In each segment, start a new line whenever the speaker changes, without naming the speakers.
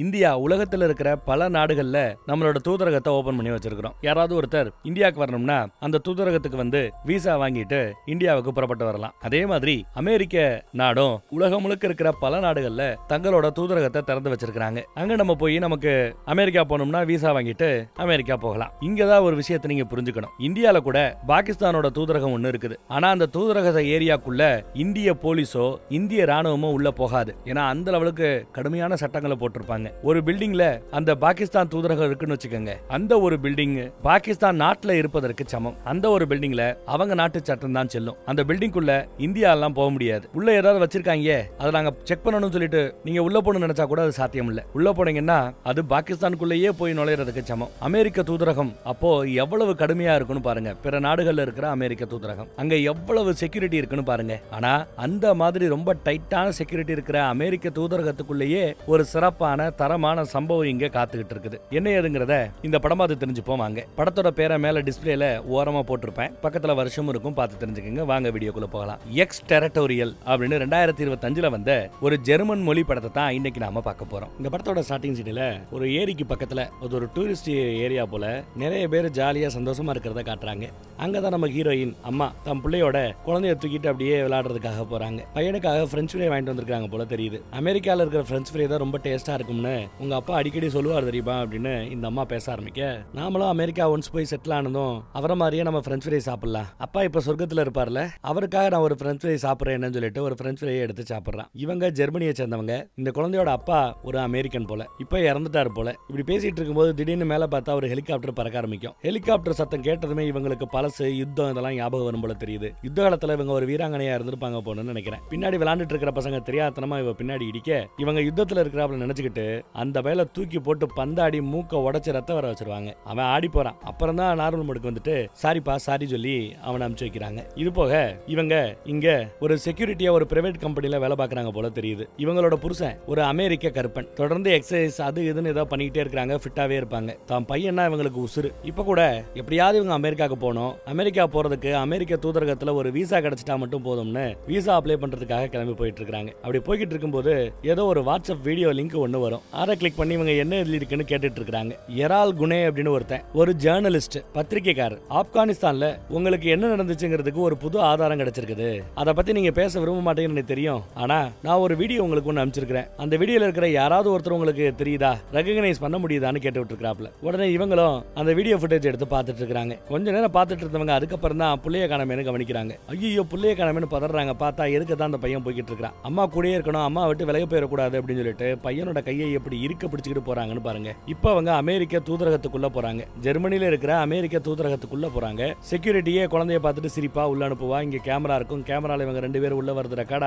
India உலகத்துல இருக்கிற பல நாடுகள்ல நம்மளோட தூதரகத்தை ஓபன் பண்ணி வச்சிருக்கிறோம். யாராவது ஒருத்தர் இந்தியாவுக்கு வரணும்னா அந்த தூதரகத்துக்கு வந்து விசா வாங்கிட்டு இந்தியாவுக்கு புறப்பட்டு வரலாம். அதே மாதிரி அமெரிக்க நாடும் உலகம் முழுக்க இருக்கிற பல நாடுகள்ல தங்களோட தூதரகத்தை திறந்து வச்சிருக்காங்க. அங்க நம்ம போய் நமக்கு அமெரிக்கா போனோம்னா விசா வாங்கிட்டு அமெரிக்கா போகலாம். இங்கதான் ஒரு விஷயத்தை நீங்க புரிஞ்சுக்கணும். இந்தியால கூட பாகிஸ்தானோட தூதரகம் ஒண்ணு இருக்குது. ஆனா அந்த தூதரக ஏரியாக்குள்ள இந்திய போலீஸோ இந்திய ராணுவமோ உள்ள போகாது. ஏன்னா அந்த லெவலுக்கு கடுமையான சட்டங்களை போட்டிருப்பாங்க. ஒரு பில்டிங்ல அந்த பாகிஸ்தான் தூதரகம் இருக்குன்னு வச்சுக்கோங்க. அந்த ஒரு பில்டிங் பாகிஸ்தான் நாட்டுல இருப்பதற்கு சமம். அந்த ஒரு பில்டிங்ல அவங்க நாட்டு சட்டம் தான் செல்லும். அந்த பில்டிங்குள்ள இந்தியா எல்லாம் போக முடியாது. உள்ள ஏதாவது வச்சிருக்காங்க அதை நாங்க செக் பண்ணணும்னு சொல்லிட்டு நீங்க உள்ள போகணும்னு நினைச்சா கூட அது சாத்தியம் இல்ல. உள்ள போனீங்கன்னா அது பாகிஸ்தானுக்குள்ளேயே போய் நுழையிறதுக்கு சமம். அமெரிக்க தூதரகம் அப்போ எவ்வளவு கடுமையா இருக்குன்னு பாருங்க. பிற நாடுகள்ல இருக்கிற அமெரிக்க தூதரகம் அங்க எவ்வளவு செக்யூரிட்டி இருக்குன்னு பாருங்க. ஆனா அந்த மாதிரி ரொம்ப டைட்டான செக்யூரிட்டி இருக்கிற அமெரிக்க தூதரகத்துக்குள்ளேயே ஒரு சிறப்பான தரமான சம்பவம் இங்க காத்துக்கிட்டு இருக்குது. என்ன ஏதுங்கிறத இந்த படம் பார்த்து தெரிஞ்சுப்போம் வாங்க. படத்தோட பேரை மேல டிஸ்பிளேல ஓரமா போட்டிருப்பேன். பக்கத்துல வருஷம் இருக்கும், பார்த்து தெரிஞ்சுக்கங்க. வாங்க வீடியோக்குள்ள போகலாம். எக்ஸ் டெரிட்டோரியல் அப்படின்னு 2025ல வந்த ஒரு ஜெர்மன் மொழி படத்தை தான் இன்னைக்கு நாம பார்க்க போறோம். இந்த படத்தோட ஸ்டார்டிங் சீன்ல ஒரு ஏரிக்கு பக்கத்துல ஒரு டூரிஸ்ட் ஏரியா போல நிறைய பேர் ஜாலியா சந்தோஷமா இருக்கிறத காட்டுறாங்க. அங்கதான் நம்ம ஹீரோயின் அம்மா தம் பிள்ளையோட குழந்தைய தூக்கிட்டு அப்படியே விளையாடுறதுக்காக போறாங்க. பையனுக்காக பிரெஞ்சு ஃப்ரை வாங்கிட்டு வந்திருக்காங்க போல தெரியுது. அமெரிக்கால இருக்கிற பிரெஞ்சு ஃப்ரை தான் ரொம்ப டேஸ்டா இருக்கும்னு உங்க அப்பா அடிக்கடி சொல்லுவார் தெரியுமா அப்படின்னு இந்த அம்மா பேச ஆரம்பிக்க, நாமளும் அமெரிக்கா ஒன்ஸ் போய் செட்டில் ஆனதும் அவரை மாதிரியே நம்ம பிரெஞ்சு ஃப்ரை சாப்பிடலாம். அப்பா இப்ப சொர்க்கத்துல இருப்பார்ல, அவருக்காக நான் ஒரு பிரெஞ்சு ஃப்ரை சாப்பிட்றேன்னு சொல்லிட்டு ஒரு பிரெஞ்சு ஃப்ரையை எடுத்து சாப்பிட்றான். இவங்க ஜெர்மனியை சேர்ந்தவங்க. இந்த குழந்தையோட அப்பா ஒரு அமெரிக்கன் போல, இப்ப இறந்துட்டாரு போல. இப்படி பேசிட்டு இருக்கும்போது திடீர்னு மேல பார்த்தா ஒரு ஹெலிகாப்டர் பறக்க ஆரம்பிக்கும். ஹெலிகாப்டர் சத்தம் கேட்டதுமே இவங்களுக்கு பழசு யுத்தம் இதெல்லாம் ஞாபகம் வரும் போல தெரியுது. யுத்த காலத்துல இவங்க ஒரு வீராங்கனையா இருந்திருப்பாங்க போன்னு நினைக்கிறேன். பின்னாடி விளையாண்டுட்டு இருக்கிற பசங்க தெரியாதனமா இவ பின்னாடி இடிக்க இவங்க யுத்தத்துல இருக்கிறாப்ல நினைச்சுக்கிட்டு அந்த வயல தூக்கி போட்டு பந்தாடி மூக்க உடைச்சு ரத்த வர வச்சிருவாங்க. அவன் ஆடி போறான். அப்புறம் தான் நார்மல் மோடுக்கு வந்துட்டு சாரிப்பா சாரி சொல்லி அவனை அனுப்பிச்சு வைக்கிறாங்க. இது போக இவங்க இங்க ஒரு செக்யூரிட்டியா ஒரு பிரைவேட் கம்பெனில வேலை பார்க்கறாங்க போல தெரியுது. இவங்களோட புருஷன் ஒரு அமெரிக்க கருப்பன். தொடர்ந்து எக்ஸசைஸ் அது இதுன்னு ஏதோ பண்ணிக்கிட்டே இருக்காங்க. ஃபிட்டாவே இருப்பாங்க. தான் பையனா இவங்களுக்கு உசுறு. இப்ப கூட எப்படியாவது இவங்க அமெரிக்காவுக்கு போகணும். அமெரிக்கா போறதுக்கு அமெரிக்க தூதரகத்துல ஒரு விசா கிடைச்சிட்டா மட்டும் போதும்னு விசா அப்ளை பண்றதுக்காக கிளம்பி போயிட்டு இருக்காங்க. அப்படி போய்கிட்டு இருக்கும்போது ஏதோ ஒரு வாட்ஸ்அப் வீடியோ லிங்க் ஒண்ணு வரும். அதை கிளிக் பண்ணி இவங்க என்ன எழுதி இருக்குன்னு கேட்டுட்டு இருக்காங்க. எரால் குனே அப்படின்னு ஒருத்தன் ஒரு ஜேர்னலிஸ்ட் பத்திரிகைக்காரர். ஆப்கானிஸ்தான்ல உங்களுக்கு என்ன நடந்துச்சுங்கிறதுக்கு ஒரு புது ஆதாரம் கிடைச்சிருக்குது. அதை பத்தி நீங்க பேச விரும்ப மாட்டேங்கன்னு எனக்கு தெரியும். ஆனா நான் ஒரு வீடியோ உங்களுக்கு ஒன்னு அனுப்பிச்சிருக்கிறேன். அந்த வீடியோல இருக்கிற யாராவது ஒருத்தர் உங்களுக்கு தெரியுதா, ரெகக்னைஸ் பண்ண முடியுதான்னு கேட்டு விட்டுருக்காப்ல. உடனே இவங்களும் அந்த வீடியோ ஃபுட்டேஜ் எடுத்து பார்த்துட்டு இருக்காங்க. கொஞ்ச நேரம் பார்த்துட்டு இருந்தவங்க அதுக்கப்புறம் தான் புள்ளைய காணாமேன்னு கவனிக்கிறாங்க. ஐயோ புள்ளைய காணாமேன்னு பதறாங்க. பார்த்தா எதுக்கு தான் அந்த பையன் போய்கிட்டு இருக்கான். அம்மா கூடயே இருக்கணும், அம்மா விட்டு விலக போயிடக்கூடாது அப்படின்னு சொல்லிட்டு பையனோட கையை எப்படி இருக்க பிடிச்சிக்கிட்டு போறாங்கன்னு பாருங்க. இப்ப அவங்க அமெரிக்க தூதரகத்துக்குள்ள போறாங்க. ஜெர்மனில இருக்கிற அமெரிக்க தூதரகத்துக்குள்ள போறாங்க. செக்யூரிட்டியே குழந்தைய பார்த்துட்டு சிரிப்பா உள்ள அனுப்புவா. இங்க கேமரா இருக்கும். கேமரால இவங்க ரெண்டு பேரும் உள்ள வரது ரெக்கார்ட்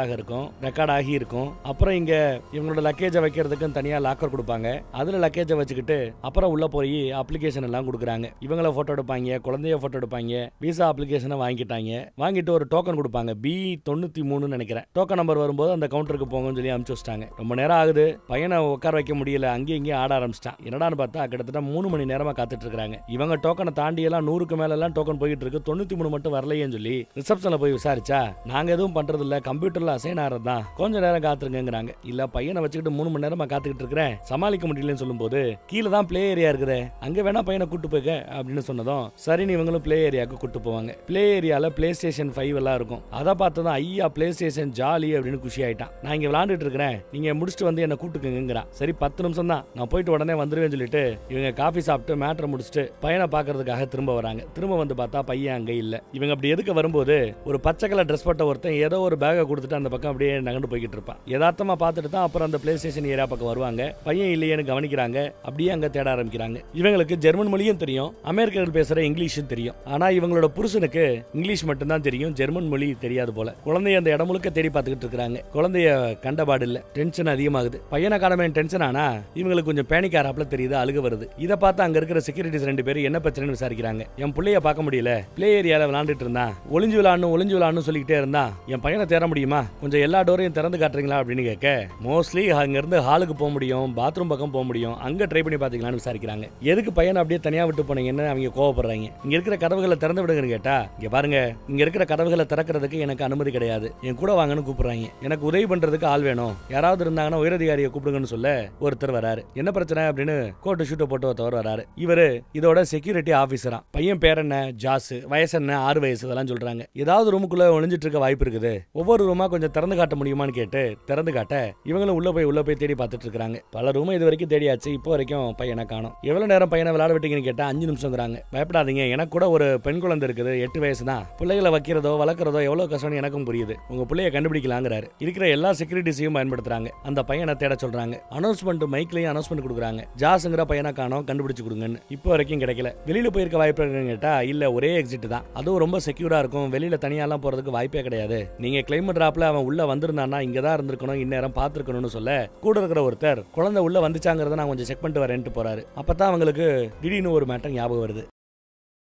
ஆகி இருக்கும். அப்புறம் இங்க இவங்களோட லக்கேஜை வைக்கிறதுக்கு தனியா லாக்கர் கொடுப்பாங்க. அதுல லக்கேஜை வச்சுக்கிட்டு அப்புறம் உள்ள போய் அப்ளிகேஷன் எல்லாம் கொடுக்குறாங்க. இவங்கள போட்டோ எடுப்பாங்க, குழந்தைய போட்டோ எடுப்பாங்க. விசா அப்ளிகேஷனை வாங்கிட்டாங்க. வாங்கிட்டு ஒரு டோக்கன் கொடுப்பாங்க. B93 நினைக்கிறேன். டோக்கன் நம்பர் வரும்போது அந்த கவுண்டருக்கு போங்கன்னு சொல்லி அனுப்பிச்சு வச்சிட்டாங்க. ரொம்ப நேரம் ஆகுது. பையனை உட்கார வைக்க முடியல. அங்கேயும் இங்கேயும் ஆட ஆரம்பிச்சிட்டான். என்னடான்னு பார்த்தா கிட்டத்தட்ட 3 மணி நேரமா காத்துட்டு இருக்காங்க. இவங்க டோக்கனை தாண்டி எல்லாம் 100க்கு மேல எல்லாம் டோக்கன் போயிட்டு இருக்கு. 93 மட்டும் வரலையேன்னு சொல்லி ரிசப்ஷன்ல போய் விசாரிச்சா நாங்க எதுவும் பண்றது இல்ல, கம்ப்யூட்டர்ல அசைன் ஆறதுதான், கொஞ்ச நேரம் காத்துருங்கிறாங்க. இல்ல பையனை வச்சுக்கிட்டு 3 மணி நேரமா காத்துக்கிட்டு இருக்கிறேன், சமாளிக்க முடியலன்னு சொல்லும் போது கீழே தான் பிளே ஏரியா இருக்குது, அங்க வேணா பையனை கூட்டு போய்க்க அப்படின்னு சொன்னதும் சரின்னு இவங்களும் பிளே ஏரியாவுக்கு கூட்டு போவாங்க. பிளே ஏரியால பிளே ஸ்டேஷன் 5 எல்லாம் இருக்கும். அதை பார்த்ததும் ஐயா பிளே ஸ்டேஷன் ஜாலி அப்படின்னு குஷி ஆயிட்டான். நான் இங்க விளையாண்டுட்டு இருக்கிறேன், நீங்க முடிச்சுட்டு வந்து என்ன கூட்டுக்குங்கிறான். சரி 10 நிமிஷம் தான், நான் போயிட்டு உடனே வந்துருவேன்னு சொல்லிட்டு இவங்க காஃபி சாப்பிட்டு மேட்டரை முடிச்சுட்டு பையனை பாக்குறதுக்காக திரும்ப வராங்க. திரும்ப வந்து பார்த்தா பையன் அங்க இல்ல. இவங்க அப்படி எதுக்கு வரும்போது ஒரு பச்சை கலர் ட்ரெஸ் போட்ட ஒருத்தன் ஏதோ ஒரு பேக்கை கொடுத்துட்டு அந்த பக்கம் அப்படியே நகண்டு போய்கிட்டு இருப்பான். யதார்த்தமா பார்த்துட்டு தான் அப்புறம் அந்த பிளே ஸ்டேஷன் ஏரியா பக்கம் வருவாங்க. பையன் இல்லையேன்னு கவனிக்கிறாங்க. அப்படியே அங்க தேட ஆரம்பிக்கிறாங்க. இவங்களுக்கு ஜெர்மன் மொழியும் தெரியும், அமெரிக்கர்கள் பேசுற இங்கிலீஷும் தெரியும். ஆனா இவங்களோட புருஷனுக்கு இங்கிலீஷ் மட்டும் தான் தெரியும், ஜெர்மன் மொழி தெரியாது போல. குழந்தைய அந்த இடம் முழுக்க தேடி பார்த்துக்கிட்டு இருக்காங்க. குழந்தைய கண்டபாடு இல்ல. டென்ஷன் அதிகமாகுது. பையனை காணமே டென்ஷன் ஆனா இவங்களுக்கு கொஞ்சம் பேனிக் ஆறாப்ல தெரியுது. அழுக வருது. இதை பார்த்து அங்க இருக்கிற செக்யூரிட்டிஸ் 2 பேரும் என்ன பிரச்சனைன்னு விசாரிக்கிறாங்க. என் பிள்ளைய பார்க்க முடியல, பிளே ஏரியால விளையாண்டுட்டு இருந்தான், ஒளிஞ்சு விளான்னு சொல்லிக்கிட்டே இருந்தான், என் பையனை தேட முடியுமா, கொஞ்சம் எல்லா டோரையும் திறந்து காட்டுறீங்களா அப்படின்னு கேட்க, மோஸ்ட்லி அங்க இருந்து ஹாலுக்கு போக முடியும், பாத்ரூம் பக்கம் போக முடியும், அங்க ட்ரை பண்ணி பாத்தீங்களான்னு விசாரிக்கிறாங்க. எதுக்கு பையனை அப்படியே தனியா விட்டு போனீங்கன்னு அவங்க கோவப்படுறாங்க. இங்க இருக்கிற கதவுகளை திறந்து விடுங்கன்னு கேட்டா, இங்க பாருங்க இங்க இருக்கிற கதவுகளை திறக்கிறதுக்கு எனக்கு அனுமதி கிடையாது, என் கூட வாங்கன்னு கூப்பிடுறாங்க. எனக்கு உதவி பண்றதுக்கு ஆள் வேணும், யாராவது இருந்தாங்கன்னா உயரதிகாரியை கூப்பிடுங்கன்னு சொல்ல ஒருத்தர் வராரு. என்ன பிரச்சனை அப்படின்னு கோட்டு ஷூட்டை போட்டு ஒருத்தவர் வராரு. இவரு இதோட செக்யூரிட்டி ஆபீசரா. பையன் பேர் என்ன? ஜாஸ். வயசு என்ன? 6 வயசு. இதெல்லாம் சொல்றாங்க. ஏதாவது ரூமுக்குள்ள ஒளிஞ்சிட்டு இருக்க வாய்ப்பு இருக்குது. ஒவ்வொரு ரூமா கொஞ்சம் திறந்து காட்ட முடியுமான்னு கேட்டு திறந்து காட்ட இவங்களும் உள்ள போய் தேடி பார்த்துட்டு இருக்காங்க. பல ரூம் இது வரைக்கும் தேடியாச்சு. இப்போ வரைக்கும் பையனை காணோம். எவ்வளவு நேரம் பையனை விளையாட விட்டீங்கன்னு கேட்டா 5 நிமிஷம்ங்கறாங்க. பயப்படாதீங்க, எனக்கு கூட ஒரு பெண் குழந்தை இருக்குது, 8 வயசு தான். பிள்ளைகளை வைக்கிறதோ வளர்க்கறதோ எவ்வளவு கஷ்டம்னு எனக்கும் புரியுது. உங்க பிள்ளைய கண்டுபிடிக்கலாங்கிறாரு. இருக்கிற எல்லா செக்யூரிட்டிஸையும் பயன்படுத்துறாங்க. அந்த பையனை தேட சொல்றாங்க. அனௌன்ஸ்மெண்ட் மைக்லயும் அனௌன்ஸ்மெண்ட் கொடுக்குறாங்க. ஜாஸ்ங்கிற பையனை காணோம், கண்டுபிடிச்சு கொடுங்கன்னு. இப்போ வரைக்கும் கிடைக்கல. வெளியில போயிருக்க வாய்ப்பு இருக்குன்னு கேட்டா இல்ல, ஒரே எக்ஸிட் தான். அதுவும் ரொம்ப செக்யூரா இருக்கும். வெளியில தனியாலாம் போறதுக்கு வாய்ப்பே கிடையாது. நீங்க கிளைம் டிராப்ல அவன் உள்ள வந்திருந்தானா இங்கதான் இருந்திருக்கணும், இந்நேரம் பாத்துருக்கணும்னு சொல்ல கூட இருக்கிற ஒருத்தர் குழந்தை உள்ள வந்துச்சாங்கிறத நான் கொஞ்சம் செக் பண்ணிட்டு வரேன்ட்டு போறாரு. அப்பதான் அவங்களுக்கு திடீர்னு ஒரு மேட்டர் ஞாபகம் வருது.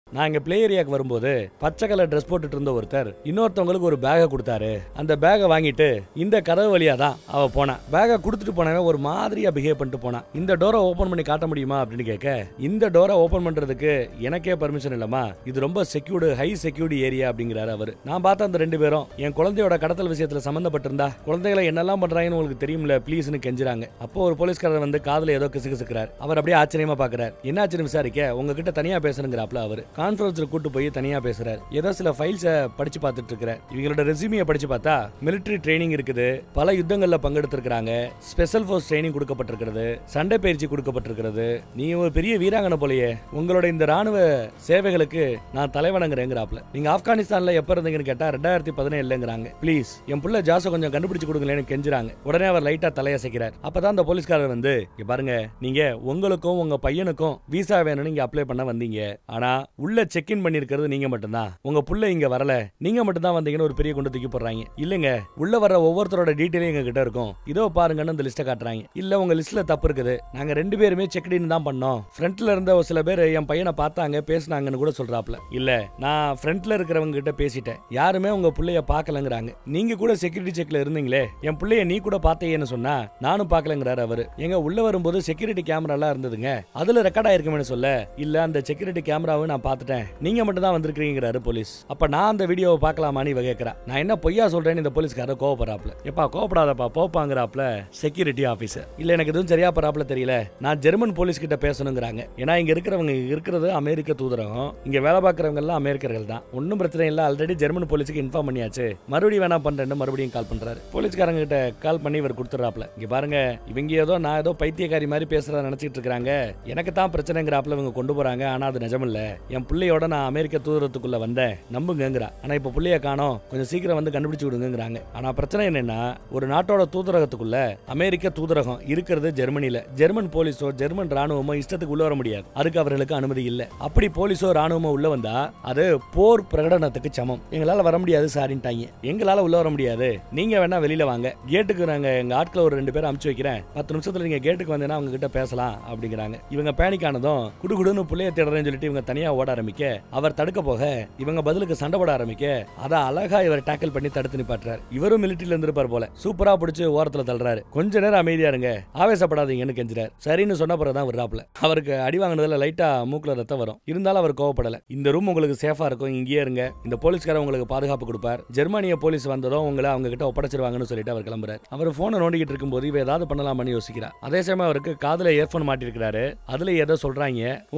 நான் இங்க பிளே ஏரியாக்கு வரும்போது பச்சை கலர் ட்ரெஸ் போட்டுட்டு இருந்த ஒருத்தர் இன்னொருத்தவங்களுக்கு ஒரு பேகை கொடுத்தாரு. அந்த பேகை வாங்கிட்டு இந்த கதவு வழியா தான் அவ போனா. பேகை கொடுத்துட்டு போனவன் ஒரு மாதிரியா பிஹேவ் பண்ணிட்டு போனா. இந்த டோரை ஓபன் பண்ணி காட்ட முடியுமா அப்படின்னு கேட்க, இந்த டோரை ஓபன் பண்றதுக்கு எனக்கே பர்மிஷன் இல்லமா, இது ரொம்ப செக்யூர்டு, ஹை செக்யூரிட்டி ஏரியா அப்படிங்கிறாரு அவரு. நான் பார்த்த அந்த 2 பேரும் என் குழந்தையோட கடத்தல் விஷயத்துல சம்பந்தப்பட்டிருந்தா குழந்தைகளை என்னெல்லாம் பண்றாங்கன்னு உங்களுக்கு தெரியும்ல, ப்ளீஸ்னு கெஞ்சுறாங்க. அப்போ ஒரு போலீஸ்காரர் வந்து காதுல ஏதோ கிசுகிசுக்கிறார். அவர் அப்படியே ஆச்சரியமா பாக்குறாரு. என்னாச்சுன்னு விசாரிக்க உங்ககிட்ட தனியா பேசணுங்கிறாப்ல அவரு. கான்ஃபரன்ஸ்ல கூட்டு போய் தனியா பேசுறாரு. ஏதோ சில ஃபைல்ஸை படிச்சு பார்த்துட்டு இருக்கிறார். இவங்களோட ரெஸ்யூமியை படிச்சு பார்த்தா மிலிட்டரி ட்ரைனிங் இருக்குது, பல யுத்தங்கள்ல பங்கெடுத்திருக்காங்க, ஸ்பெஷல் ஃபோர்ஸ் ட்ரைனிங் கொடுக்கப்பட்டிருக்கிறது, சண்டை பயிற்சி கொடுக்கப்பட்டிருக்கிறது. நீ ஒரு பெரிய வீராங்கனை போலயே, உங்களோட இந்த ராணுவ சேவைகளுக்கு நான் தலைவணங்குறேங்கிறாப்ல. நீங்க ஆப்கானிஸ்தான்ல எப்ப இருந்தீங்கன்னு கேட்டா 2017ங்கிறாங்க. ப்ளீஸ் என் புள்ள ஜாஸை கொஞ்சம் கண்டுபிடிச்சு கொடுங்களேன்னு கெஞ்சுறாங்க. உடனே அவர் லைட்டா தலையசைக்கிறார். அப்பதான் அந்த போலீஸ்காரர் வந்து, பாருங்க, நீங்க உங்களுக்கும் உங்க பையனுக்கும் விசா வேணும்னு இங்க அப்ளை பண்ண வந்தீங்க. ஆனா உள்ள செக் இன் பண்ணிருக்கிறது நீங்க மட்டும்தான். உங்க புள்ள இங்க வரல, நீங்க மட்டும் தான் வந்தீங்கன்னு ஒரு பெரிய குண்டு தூக்கி போடுறாங்க. இல்லங்க, உள்ள வர ஒவ்வொருத்தரோட டீடைலும் எங்க கிட்ட இருக்கும், இதோ பாருங்கன்னு அந்த லிஸ்ட்டை காட்டுறாங்க. இல்ல உங்க லிஸ்ட்ல தப்பு இருக்குது, நாங்க 2 பேருமே செக் இன் தான் பண்ணோம். ஃப்ரண்ட்ல இருந்த ஒரு சில பேர் என் பையனை பார்த்தாங்க, பேசினாங்கன்னு கூட சொல்றாப்ல. இல்ல, நான் ஃப்ரண்ட்ல இருக்கிறவங்க கிட்ட பேசிட்டேன், யாருமே உங்க புள்ளைய பார்க்கலங்கிறாங்க. நீங்க கூட செக்யூரிட்டி செக்ல இருந்தீங்களே, என் புள்ளைய நீ கூட பார்த்தேன்னு சொன்னா நானும் பார்க்கலங்கிறாரு அவரு. எங்க உள்ள வரும்போது செக்யூரிட்டி கேமரா எல்லாம் இருந்ததுங்க, அதுல ரெக்கார்ட் ஆயிருக்குமே சொல்ல, இல்ல அந்த செக்யூரிட்டி கேமராவை நான் பார்த்துட்டேன், நீங்க மட்டும் தான் வந்திருக்கீங்கிறாரு போலீஸ். அப்ப நான் அந்த வீடியோவை பார்க்கலாமான்னு இவ கேக்குறா. நான் என்ன பொய்யா சொல்றேன்னு இந்த போலீஸ்காரர் கோவப்படுறாப்ல. எப்பா கோவப்படாதப்பா, போப்பாங்கிறாப்ல செக்யூரிட்டி ஆபீசர். இல்ல எனக்கு எதுவும் சரியா பராப்ல தெரியல, நான் ஜெர்மன் போலீஸ் கிட்ட பேசணுங்கிறாங்க. ஏன்னா இங்க இருக்கிறவங்க இருக்கிறது அமெரிக்க தூதரகம், இங்க வேலை பார்க்கறவங்க எல்லாம் அமெரிக்கர்கள் தான். ஒன்னும் பிரச்சனை இல்ல, ஆல்ரெடி ஜெர்மன் போலீஸுக்கு இன்ஃபார்ம் பண்ணியாச்சு, மறுபடியும் வேணா பண்றேன்னு மறுபடியும் கால் பண்றாரு. போலீஸ்காரங்க கிட்ட கால் பண்ணி இவர் கொடுத்துறாப்ல. இங்க பாருங்க, இவங்க ஏதோ நான் ஏதோ பைத்தியக்காரி மாதிரி பேசுறத நினைச்சிட்டு இருக்காங்க, எனக்கு தான் பிரச்சனைங்கிறாப்ல இவங்க கொண்டு போறாங்க. ஆனா அது நிஜமில்ல, என் பிள்ளையோட நான் அமெரிக்க தூதரத்துக்குள்ள வந்தேன், நம்புங்கங்கறா. ஆனா இப்ப புள்ளைய காணோம், கொஞ்சம் சீக்கிரம் வந்து கண்டுபிடிச்சு விடுங்கங்கறாங்க. ஆனா பிரச்சனை என்னன்னா, ஒரு நாட்டோட தூதரகத்துக்குள்ள அமெரிக்க தூதரகம் இருக்கிறது ஜெர்மனில. ஜெர்மன் போலீஸோ ஜெர்மன் ராணுவமோ இஷ்டத்துக்கு உள்ள வர முடியாது, அதுக்கு அவர்களுக்கு அனுமதி இல்ல. அப்படி போலீஸோ ராணுவமோ உள்ள வந்தா அது போர் பிரகடனத்துக்கு சமம். எங்களால வர முடியாது சாரின்ட்டாங்க. எங்களால உள்ள வர முடியாது, நீங்க வேணா வெளியில வாங்க, கேட்டுக்கு நாங்க எங்க ஆட்களை ஒரு 2 பேரை அனுப்பிச்சு வைக்கிறேன், 10 நிமிஷத்துல நீங்க கேட்டுக்கு வந்தீங்கன்னா அவங்க கிட்ட பேசலாம் அப்படிங்கிறாங்க. இவங்க பேனிக் ஆனதும் குடுகுடுன்னு புள்ளைய தேடுறேன்னு சொல்லிட்டு இவங்க தனியா ஓட ஆரம்பிக்க, அவர் தடுக்க போக இவங்க பதிலுக்கு சண்டை போட ஆரம்பிக்க, அத அழகா இவர் டேக்கிள் பண்ணி தடுத்து நிப்பாட்டுறாரு. இவரும் மிலிட்டரியில இருந்திருப்பார் போல, சூப்பரா பிடிச்சு ஓரத்துல தள்ளுறாரு. கொஞ்ச நேரம் அமைதியா இருங்க, ஆவேசப்படாதீங்கன்னு கெஞ்சுறாரு. சரின்னு சொன்ன பிறகுதான் விடுறாப்ல. அவருக்கு அடி வாங்கினதுல லைட்டா மூக்குல ரத்தம் வரும், இருந்தாலும் அவர் கோவப்படல. இந்த ரூம் உங்களுக்கு சேஃபா இருக்கும், இங்கேயே இருங்க, இந்த போலீஸ்காரர் உங்களுக்கு பாதுகாப்பு கொடுப்பார், ஜெர்மனிய போலீஸ் வந்ததும் உங்களை அவங்க கிட்ட ஒப்படைச்சிருவாங்கன்னு சொல்லிட்டு அவர் கிளம்புறாரு. அவர் போனை நோண்டிக்கிட்டு இருக்கும்போது இவ ஏதாவது பண்ணலாம்னு யோசிக்கிறார். அதே சமயம் அவருக்கு காதுல இயர்போன் மாட்டிருக்கிறாரு, அதுல ஏதோ சொல்றாங்க.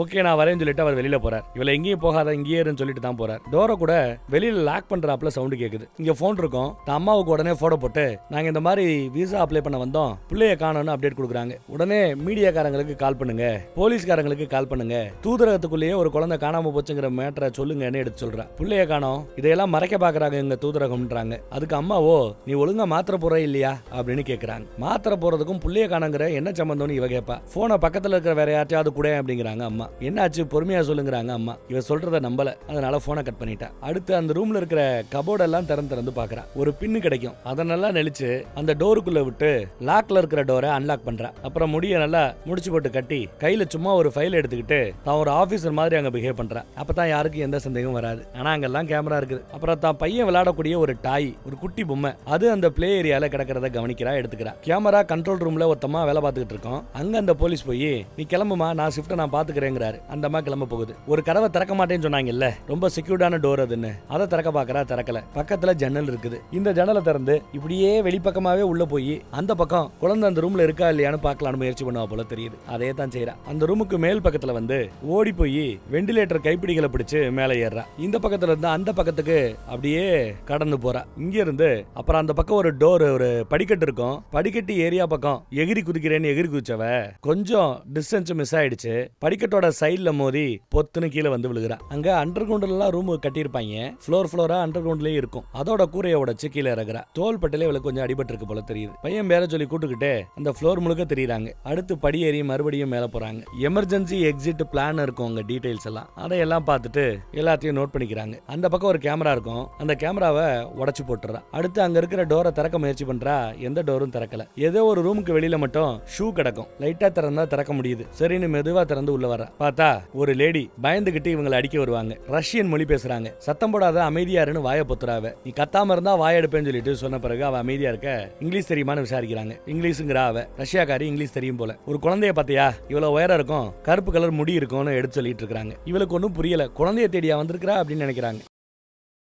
ஓகே நான் வரேன்னு சொல்லிட்டு அவர் வெளியில போறார். இவளை எங்கேயும் போகாத, இங்கேயே சொல்லிட்டு தான் போறார். டோரை கூட வெளியில லாக் பண்றாப்ல சவுண்ட் கேக்குது. இங்க போன் இருக்கும், அம்மாவுக்கு உடனே போட்டோ போட்டு நாங்க இந்த மாதிரி விசா அப்ளை பண்ண வந்தோம், பிள்ளைய காணோம்னு அப்டேட் கொடுக்குறாங்க. உடனே மீடியாக்காரங்களுக்கு கால் பண்ணுங்க, போலீஸ்காரங்களுக்கு கால் பண்ணுங்க, தூதரகத்துக்குள்ளேயே ஒரு குழந்தை காணாம போச்சுங்கிற மேட்டரை சொல்லுங்கன்னு எடுத்து சொல்றா. பிள்ளைய காணோம், இதையெல்லாம் மறைக்க பாக்குறாங்க எங்க தூதரகம்ன்றாங்க. அதுக்கு அம்மாவோ நீ ஒழுங்கா மாத்திர போற இல்லையா அப்படின்னு கேக்குறாங்க. மாத்திர போறதுக்கும் புள்ளைய காணங்கிற என்ன சம்பந்தம்னு இவ கேப்பா. போனை பக்கத்துல இருக்கிற வேற யார்ட்டையாவது கூட அப்படிங்கிறாங்க அம்மா. என்னாச்சு பொறுமையா சொல்லுங்கிறாங்க அம்மா. இவ சொல்றத நம்பல, அதனால போனை கட் பண்ணிட்டா. அடுத்து அந்த ரூம்ல இருக்கிற கபோர்ட் எல்லாம் திறந்து பாக்குறா. ஒரு பின்னு கிடைக்கும், அதை நல்லா நெளிச்சு அந்த டோருக்குள்ள விட்டு லாக்ல இருக்கிற டோரை அன்லாக் பண்றா. அப்புறம் முடிய நல்லா முடிச்சு போட்டு கட்டி கையில சும்மா ஒரு ஃபைல் எடுத்துக்கிட்டு தான் ஒரு ஆபீசர் மாதிரி அங்க பிஹேவ் பண்றா. அப்பதான் யாருக்கும் எந்த சந்தேகமும் வராது. ஆனா அங்கெல்லாம் கேமரா இருக்குது. அப்புறம் தான் பையன் விளையாடக்கூடிய ஒரு டாய், ஒரு குட்டி பொம்மை, அது அந்த பிளே ஏரியால கிடக்கிறத கவனிக்கிறா, எடுத்துக்கிறா. கேமரா கண்ட்ரோல் ரூம்ல ஒருத்தமா வேலை பார்த்துக்கிட்டு இருக்கோம். அங்க அந்த போலீஸ் போய் நீ கிளம்புமா, நான் ஷிஃப்ட்டை நான் பாத்துக்கிறேங்கிறாரு. அந்த அம்மா கிளம்ப போகுது. ஒரு கதவை கதவை திறக்க மாட்டேன்னு சொன்னாங்கல்ல, ரொம்ப செக்யூர்டான டோர் அதுன்னு. அதை திறக்க பாக்குறா, திறக்கல. பக்கத்துல ஜன்னல் இருக்குது. இந்த ஜன்னலை திறந்து இப்படியே வெளிப்பக்கமாவே உள்ள போய் அந்த பக்கம் குழந்தை அந்த ரூம்ல இருக்கா இல்லையான்னு பார்க்கலான்னு முயற்சி பண்ணுவா போல தெரியுது. அதே தான் செய்யறா. அந்த ரூமுக்கு மேல் பக்கத்துல வந்து ஓடி போய் வெண்டிலேட்டர் கைப்பிடிகளை பிடிச்சு மேலே ஏறா. இந்த பக்கத்துல இருந்து அந்த பக்கத்துக்கு அப்படியே கடந்து போறா. இங்க இருந்து அப்புறம் அந்த பக்கம் ஒரு டோர், ஒரு படிக்கட்டு இருக்கும். படிக்கட்டு ஏரியா பக்கம் எகிரி குதிக்கிறேன்னு எகிரி குதிச்சவ கொஞ்சம் டிஸ்டன்ஸ் மிஸ் ஆயிடுச்சு. படிக்கட்டோட சைட்ல மோதி பொத்துன்னு கீழே வந்து விழுகிறா. அங்க அண்டர் கிரவுண்ட்ல எல்லாம் ரூம் கட்டியிருப்பாங்க. ஃப்ளோரா அண்டர் கிரவுண்ட்லயே இருக்கும். அதோட கூரையை உடைச்சு கீழே இறங்குறா. தோல் பட்டிலே இவளுக்கு கொஞ்சம் அடிபட்டு இருக்கு போல தெரியுது. பையன் பேர சொல்லி கூட்டுக்கிட்டு அந்த ஃப்ளோர் முழுக்க தெரியுறாங்க. அடுத்து படி ஏறி மறுபடியும் மேல போறாங்க. எமர்ஜென்சி எக்ஸிட் பிளான் இருக்கும் அங்க, டீடைல்ஸ் எல்லாம். அதையெல்லாம் பார்த்துட்டு எல்லாத்தையும் நோட் பண்ணிக்கிறாங்க. அந்த பக்கம் ஒரு கேமரா இருக்கும். அந்த கேமராவை உடைச்சு போட்டுறா. அடுத்து அங்க இருக்கிற டோரை திறக்க முயற்சி பண்றா. எந்த டோரும் திறக்கல. ஏதோ ஒரு ரூமுக்கு வெளியில மட்டும் ஷூ கிடக்கும். லைட்டா திறந்தா திறக்க முடியுது. சரின்னு மெதுவா திறந்து உள்ள வர பார்த்தா ஒரு லேடி பயந்துகிட்டு இவங்களை அடிக்க வருவாங்க. ரஷ்யன் மொழி பேசுறாங்க. சத்தம் போடாத, அமைதியாருன்னு வாய பொத்துறாவ. நீ கத்தாம இருந்தா வாய எடுப்பேன்னு சொல்லிட்டு சொன்ன பிறகு அவ அமைதியா இருக்க. இங்கிலீஷ் தெரியுமான்னு விசாரிக்கிறாங்க. இங்கிலீஷுங்கிற அவ. ரஷ்யாக்காரி இங்கிலீஷ் தெரியும் போல. ஒரு குழந்தைய பாத்தியா, இவ்வளவு உயரம் இருக்கும், கருப்பு கலர் முடி இருக்கும்னு எடுத்து சொல்லிட்டு இருக்காங்க. இவளுக்கு ஒன்னும் புரியல. குழந்தைய தேடியா வந்திருக்கிறா அப்படின்னு நினைக்கிறாங்க.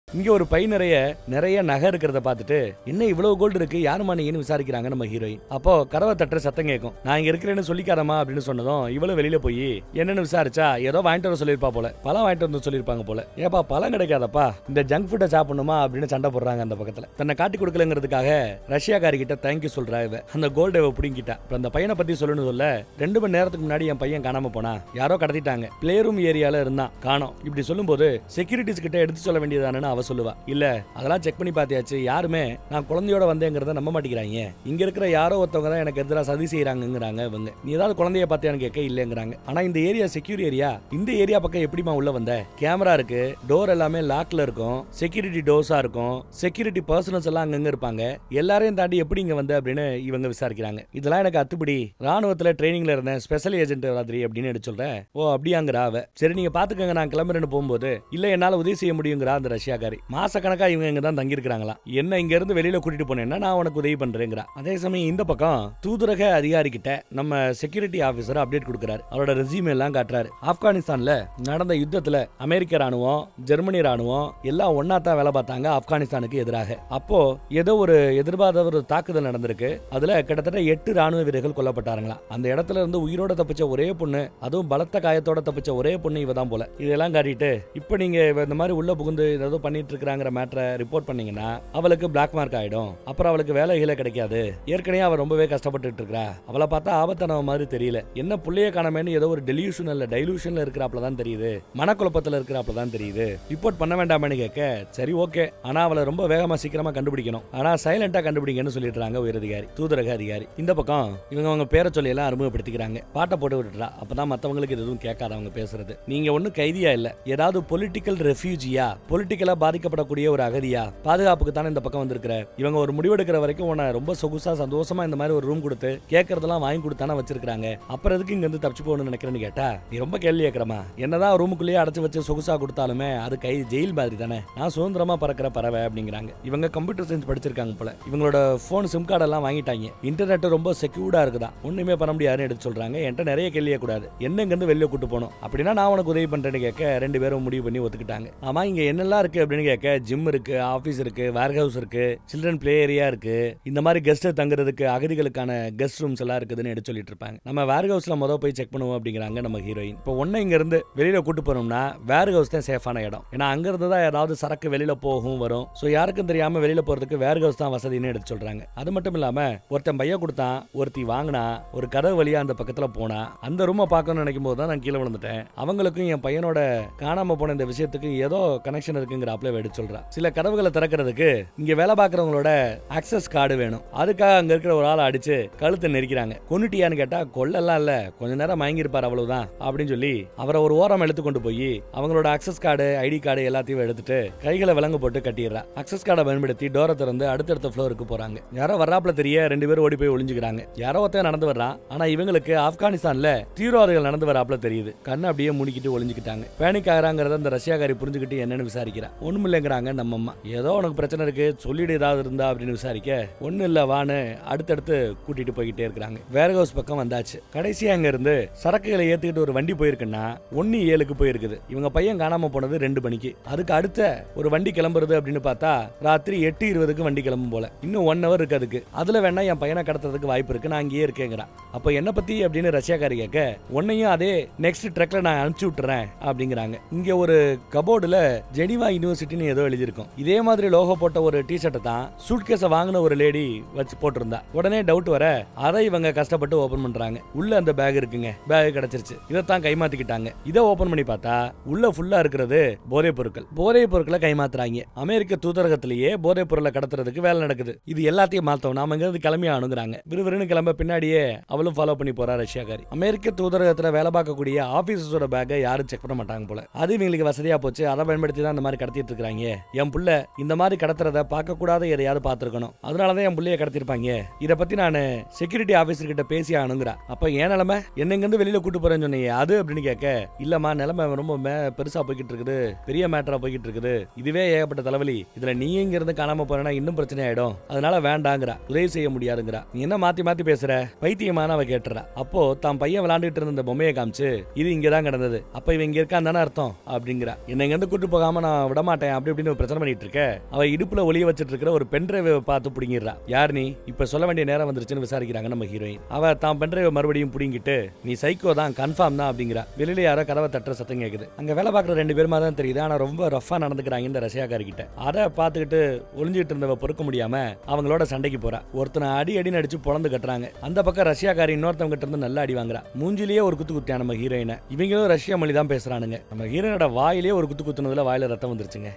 இங்க ஒரு பை நிறைய நகை இருக்கிறத பார்த்துட்டு என்ன இவ்வளவு கோல்டு இருக்கு, யாருமா நீங்கன்னு விசாரிக்கிறாங்க நம்ம ஹீரோயின். அப்போ கதவை தட்டுற சத்தம் கேட்கும். நான் இங்க இருக்கிறேன்னு சொல்லிக்காரமா அப்படின்னு சொன்னதும் இவ்வளவு வெளியில போய் என்னன்னு விசாரிச்சா ஏதோ வாங்கிட்டு வர சொல்லிருப்பா போல. பழம் வாங்கிட்டு வந்து சொல்லிருப்பாங்க போல. ஏப்பா பழம் கிடைக்காதப்பா, இந்த ஜங்க் ஃபுட்டை சாப்பிடணுமா அப்படின்னு சண்டை போடுறாங்க. அந்த பக்கத்துல தன்னை காட்டி கொடுக்கலங்கிறதுக்காக ரஷ்யாக்காரி கிட்ட தேங்க்யூ சொல்றா. இவ அந்த கோல்டை பிடிங்கிட்டா. அந்த பையனை பத்தி சொல்லணும்னு சொல்ல 2 மணி நேரத்துக்கு முன்னாடி என் பையன் காணாம போனா, யாரோ கடத்திட்டாங்க, பிளே ரூம் ஏரியால இருந்தான், காணோம். இப்படி சொல்லும் போது செக்யூரிட்டிஸ் கிட்ட எடுத்து சொல்ல வேண்டியதானு அவ சொல்லுவா. இல்ல அதெல்லாம் செக் பண்ணி பார்த்தியாச்சு, யாருமே நான் குழந்தையோட வந்தேங்கிறத நம்ப மாட்டேங்கிறாங்க. இங்க இருக்கிற யாரோ ஒருத்தவங்க தான் எனக்கு எதிராக சதி செய்யறாங்கிறாங்க இவங்க. நீ ஏதாவது குழந்தைய பார்த்தியான்னு கேட்க இல்லங்கிறாங்க. ஆனா இந்த ஏரியா செக்யூர் ஏரியா. இந்த ஏரியா பக்கம் எப்படிமா உள்ள வந்த? கேமரா இருக்கு, டோர் எல்லாமே லாக்ல இருக்கும், செக்யூரிட்டி டோர்ஸா இருக்கும், செக்யூரிட்டி பர்சனல்ஸ் எல்லாம் அங்கங்க இருப்பாங்க. எல்லாரையும் தாண்டி எப்படி இங்க வந்த அப்படின்னு இவங்க விசாரிக்கிறாங்க. இதெல்லாம் எனக்கு அத்துப்படி, ராணுவத்துல ட்ரைனிங்ல இருந்தேன், ஸ்பெஷல் ஏஜென்ட் ராத்திரி அப்படின்னு எடுத்து சொல்றேன். ஓ அப்படியாங்கிறா அவ. சரி நீங்க பாத்துக்கங்க, நான் கிளம்புறேன்னு போகும்போது இல்ல என்னால உதவி செய்ய முடியுங்கிறா அந்த ரஷ்யாக்காரி. மாசக்கணக்கா இவங்க இங்க தான் தங்கி இருக்காங்களா. என்ன இங்க இருந்து வெளியில கூட்டிட்டு போனேன்னா நான் உனக்கு உதவி பண்றேங்கிறா. அதே சமயம் இந்த பக்கம் தூதரக அதிகாரி கிட்ட நம்ம செக்யூரிட்டி ஆபீசர் அப்டேட் கொடுக்கிறாரு. அவரோட ரெஸ்யூம் எல்லாம் காட்டுறாரு. ஆப்கானிஸ்தான்ல நடந்த யுத்தத்துல அமெரிக்க ராணுவம், ஜெர்மனி ராணுவம் எல்லாம் ஒன்னாத்தான் வேலை பார்த்தாங்க ஆப்கானிஸ்தானுக்கு எதிராக. அப்போ ஏதோ ஒரு எதிர்பாராத ஒரு தாக்குதல் நடந்திருக்கு. அதுல கிட்டத்தட்ட 8 ராணுவ வீரர்கள் கொல்லப்பட்டாருங்களா. அந்த இடத்துல இருந்து உயிரோட தப்பிச்ச ஒரே பொண்ணு, அதுவும் பலத்த காயத்தோட தப்பிச்ச ஒரே பொண்ணு இவதான் போல. இதெல்லாம் காட்டிட்டு இப்ப நீங்க இந்த மாதிரி உள்ள புகுந்து ஏதோ பண்ணிட்டு இருக்காங்கிற மேட்டரை ரிப்போர்ட் பண்ணீங்கன்னா அவளுக்கு பிளாக் மார்க் ஆயிடும். அப்புறம் அவளுக்கு வேலைகளே கிடைக்காது. ஏற்கனவே அவ ரொம்பவே கஷ்டப்பட்டு இருக்கா. அவளை பார்த்தா ஆபத்தானவ மாதிரி தெரியல. என்ன புள்ளைய காணமேன்னு ஏதோ ஒரு டைலூஷன்ல இருக்கிறாப்ல தான் தெரியுது, மனக்குழப்பத்துல இருக்கிறாப்ல தான் தெரியுது. ரிப்போர்ட் பண்ண வேண்டாமேன்னு கேட்க சரி ஓகே, ஆனா அவளை ரொம்ப வேகமா சீக்கிரமா கண்டுபிடிக்கணும், ஆனா சைலண்டா கண்டுபிடிங்கன்னு சொல்லிடுறாங்க உயரதிகாரி, தூதரக அதிகாரி. இந்த பக்கம் இவங்க அவங்க பேரை சொல்லி எல்லாம் அறிமுகப்படுத்திக்கிறாங்க. பாட்டை போட்டு விட்டுறா. அப்பதான் மத்தவங்களுக்கு எதுவும் கேட்காத அவங்க பேசுறது. நீங்க ஒன்னும் கைதியா இல்ல, ஏதாவது பொலிட்டிக்கல் ரெஃப்யூஜியா, பொலிட்டிக்கலா பாதிக்கப்படக்கூடிய ஒரு அகதியா, பாதுகாப்புக்கு தானே இந்த பக்கம் வந்திருக்கிற. இவங்க ஒரு முடிவெடுக்கிற வரைக்கும் உன்னை ரொம்ப சொகுசா சந்தோஷமா இந்த மாதிரி ஒரு ரூம் கொடுத்து கேட்கறதெல்லாம் வாங்கி கொடுத்தானே வச்சிருக்காங்க. அப்புறம் எதுக்கு இங்க இருந்து தப்பிச்சு போகணும்னு நினைக்கிறேன்னு கேட்டா நீ ரொம்ப கேள்வி கேட்கறமா. என்னதான் ரூமுக்குள்ளேயே அடைச்சு வச்சு சொகுசா கொடுத்தாலுமே அது கை ஜெயில் மாதிரி தானே. நான் சுதந்திரமா பறக்கிற பறவை அப்படிங்கிறாங்க. இவங்க கம்ப்யூட்டர் சயின்ஸ் படிச்சிருக்காங்க போல. இவங்களோட போன் சிம் கார்டு எல்லாம் வாங்கிட்டாங்க. இன்டர்நெட் ரொம்ப செக்யூர்டா இருக்குதா, ஒண்ணுமே பண்ண முடியாதுன்னு எடுத்து சொல்றாங்க. என்கிட்ட நிறைய கேள்வியே கூடாது, என்ன இங்க இருந்து வெளியே கூட்டு போகணும் அப்படின்னா நான் உனக்கு உதவி பண்றேன்னு கேட்க 2 பேரும் முடிவு பண்ணி ஒத்துக்கிட்டாங்க. ஆமா இங்க என்னெல்லாம் இருக்கு அப்படின்னு கேட்க ஜிம் இருக்கு, ஆபீஸ் இருக்கு, வேர் ஹவுஸ் இருக்கு, சில்ட்ரன் பிளே ஏரியா இருக்கு, இந்த மாதிரி கெஸ்ட் தங்குறதுக்கு அகதிகளுக்கான கெஸ்ட் ரூம்ஸ் எல்லாம் இருக்குதுன்னு எடுத்து சொல்லிட்டு இருப்பாங்க. நம்ம வேர் ஹவுஸ்ல போய் செக் பண்ணுவோம் அப்படிங்கிறாங்க நம்ம ஹீரோயின். இப்போ ஒன்னு இங்க இருந்து வெளியில கூட்டு போனோம்னா வேர் ஹவுஸ் தான் சேஃபான இடம். ஏன்னா அங்க இருந்து தான் ஏதாவது சரக்கு வெளியில போகும் வரும். சோ யாருக்கும் தெரியாம வெளியில போறதுக்கு வேர் ஹவுஸ் தான் வசதின்னு எடுத்து சொல்றாங்க. அது மட்டும் இல்லாம ஒருத்தன் பைய கொடுத்தான், ஒருத்தி வாங்கினா, ஒரு கதவு வழியா அந்த பக்கத்துல போனா, அந்த ரூமை பார்க்கணும்னு நினைக்கும் போது தான் நான் கீழே விழுந்துட்டேன். அவங்களுக்கும் என் பையனோட காணாம போன இந்த விஷயத்துக்கு ஏதோ கனெக்ஷன் இருக்குங்கிறாப்ல எடுத்து சொல்றா. சில கதவுகளை திறக்கிறதுக்கு இங்க வேலை பார்க்கறவங்களோட ஆக்சஸ் கார்டு வேணும். அதுக்காக அங்க இருக்கிற ஒரு ஆளை அடிச்சு கழுத்தை நெரிக்கிறாங்க. கொன்னுட்டியான்னு கேட்டா கொல்லலாம் இல்ல, கொஞ்ச நேரம் மயங்கி இருப்பார் அவ்வளவுதான் அப்படின்னு சொல்லி அவரை ஒரு ஓரம் எடுத்து கொண்டு போய் அவங்களோட அக்சஸ் கார்டு, ஐடி கார்டு எல்லாத்தையும் எடுத்துட்டு கைகளை விலங்கு போட்டு கட்டிடுறா. அக்சஸ் கார்டை பயன்படுத்தி டோரை திறந்து அடுத்தடுத்த ஃப்ளோருக்கு போறாங்க. யாரோ வர்றாப்ல தெரிய 2 பேரும் ஓடி போய் ஒளிஞ்சுக்கிறாங்க. யாரோ ஒருத்தன் நடந்து வர்றான். ஆனா இவங்களுக்கு ஆப்கானிஸ்தான்ல தீவிரவாதிகள் நடந்து வராப்ல தெரியுது. கண்ணை அப்படியே மூடிக்கிட்டு ஒளிஞ்சுக்கிட்டாங்க. பேனிக் ஆகிறாங்கிறத அந்த ரஷ்யாக்காரி புரிஞ்சுக்கிட்டு என்னன்னு விசாரிக்கிறா. ஒண்ணும் இல்லைங்கிறாங்க நம்ம அம்மா. ஏதோ உனக்கு பிரச்சனை இருக்கு சொல்லிடு ஏதாவது இருந்தா அப்படின்னு விசாரிக்க ஒண்ணு இல்ல வான்னு அடுத்தடுத்து கூட்டிட்டு போய்கிட்டே இருக்காங்க. வேர் ஹவுஸ் பக்கம் வந்தாச்சு. கடைசியா அங்க இருந்து சரக்குகளை ஏத்துக்கிட்டு ஒரு வண்டி போயிருக்குன்னா 1:07 போயிருக்குது. இவங்க பையன் காணாம போனது 2 மணிக்கு. அதுக்கு அடுத்த ஒரு வண்டி கிளம்புறது அப்படின்னு பார்த்தா ராத்திரி 8:20 வண்டி கிளம்பும் போல. இன்னும் 1 hour இருக்கு அதுக்கு. அதுல வேணா என் பையனை கடத்துறதுக்கு வாய்ப்பு இருக்கு, நான் அங்கேயே இருக்கேங்கிறான். அப்ப என்ன பத்தி அப்படின்னு ரஷ்யாக்காரி கேட்க உன்னையும் அதே நெக்ஸ்ட் ட்ரக்ல நான் அனுப்பிச்சு விட்டுறேன் அப்படிங்கிறாங்க. இங்க ஒரு கபோர்டுல ஜெனிவா யூனிவர்சிட்டின்னு ஏதோ எழுதியிருக்கும். இதே மாதிரி லோகோ போட்ட ஒரு டி-ஷர்ட்டை தான் சூட்கேஸை வாங்கின ஒரு லேடி வச்சு போட்டிருந்தா. உடனே டவுட் வர அதை இவங்க கஷ்டப்பட்டு ஓபன் பண்றாங்க. உள்ள அந்த பேக் இருக்குங்க. பேக் கிடைச்சிருச்சு. இதைத்தான் கைமாத்திக்கிட்டாங்க. இதை ஓபன் பண்ணி பார்த்தா உள்ள ஃபுல்லா இருக்கிறது போதைப் பொருட்கள். போதைப் பொருட்களை கைமாத்துறாங்க. அமெரிக்க தூதரகத்திலேயே போதைப் பொருளை கடத்துறதுக்கு வேலை நடக்குது. இது எல்லாத்தையும் மாத்தோம், நாம இங்கிருந்து கிளம்பி அணுகுறாங்க. விறுவிறுன்னு கிளம்ப பின்னாடியே அவளும் ஃபாலோ பண்ணி போறா ரஷ்யாக்காரி. அமெரிக்க தூதரகத்துல வேலை பார்க்கக்கூடிய ஆபீசர்ஸோட பேக்கை யாரும் செக் பண்ண மாட்டாங்க போல. அது இவங்களுக்கு வசதியா போச்சு. அதை பயன்படுத்தி தான் இந்த மாதிரி கடத்திட்டு இருக்காங்க. என் புள்ள இந்த மாதிரி கடத்துறத பார்க்க கூடாத எதையாவது பார்த்திருக்கணும். அதனாலதான் என் புள்ளைய கடத்திருப்பாங்க. இதை பத்தி நான் செக்யூரிட்டி ஆபீசர் கிட்ட பேசி அணுகுறா. அப்ப ஏன் நிலைமை என்ன இங்க இருந்து வெளியில கூட்டு போறேன்னு சொன்னீங்க அது அப்படின்னு கேட்க இல்லம்மா நிலைமை ரொம்ப பெருசா போய்கிட்டு இருக்குது, பெரிய மேட்டரா போய்கிட்டு இருக்குது. இதுவே ஏகப்பட்ட தலைவலி. இதுல நீ இங்க இருந்து காணாம போறேன்னா இன்னும் பிரச்சனை ஆயிடும். அதனால வேண்டாங்கிறா. உதவி செய்ய முடியாதுங்கிறா. நீ என்ன மாத்தி மாத்தி பேசுற பைத்தியமான அவ கேட்டுறா. அப்போ தான் பையன் விளையாண்டுட்டு இருந்த இந்த பொம்மையை காமிச்சு இது இங்கதான் கிடந்தது, அப்ப இவன் இங்க இருக்கான் தானே அர்த்தம் அப்படிங்கிறா. என்ன இங்க இருந்து கூட்டு போகாம நான் விட மாட்டேன் அப்படி இப்படின்னு பிரச்சனை பண்ணிட்டு இருக்க. அவ இடுப்புல ஒளிய வச்சிட்டு இருக்கிற ஒரு பென்ட்ரைவை பார்த்து புடிங்கிடுறா. யார் நீ இப்ப சொல்ல வேண்டிய நேரம் வந்துருச்சுன்னு விசாரிக்கிறாங்க நம்ம ஹீரோயின். அவ தான் பென்ட்ரைவை மறுபடியும் புடிங்கிட்டு நீ சைக்கோ தான் கன்ஃபார்ம் தான் அப்படிங்கிறா. வெளியில யாரோ கதவை தட்டுற சத்தம் கேக்குது. அங்க வேலை பார்க்குற 2 பேருமா தான் தெரியுது. ஆனா ரொம்ப ரஃபா நடந்துக்கிறாங்க இந்த ரஷ்யாக்காரி கிட்ட. அதை பார்த்துக்கிட்டு ஒளிஞ்சிட்டு இருந்தவ பொறுக்க முடியாம அவங்களோட சண்டைக்கு போறா. ஒருத்தனை அடி அடிச்சு பொழந்து கட்டுறாங்க. அந்த பக்கம் ரஷ்யாக்காரி இன்னொருத்தவங்க கிட்ட இருந்து நல்லா அடி வாங்குறா. மூஞ்சிலேயே ஒரு குத்து குத்தியா நம்ம ஹீரோயினை. இவங்களும் ரஷ்யா மொழி தான் பேசுறானுங்க. நம்ம ஹீரோயினோட வாயிலே ஒரு குத்து குத்துனதுல வாயில ரத்தம் வந்துருச்சுங்க.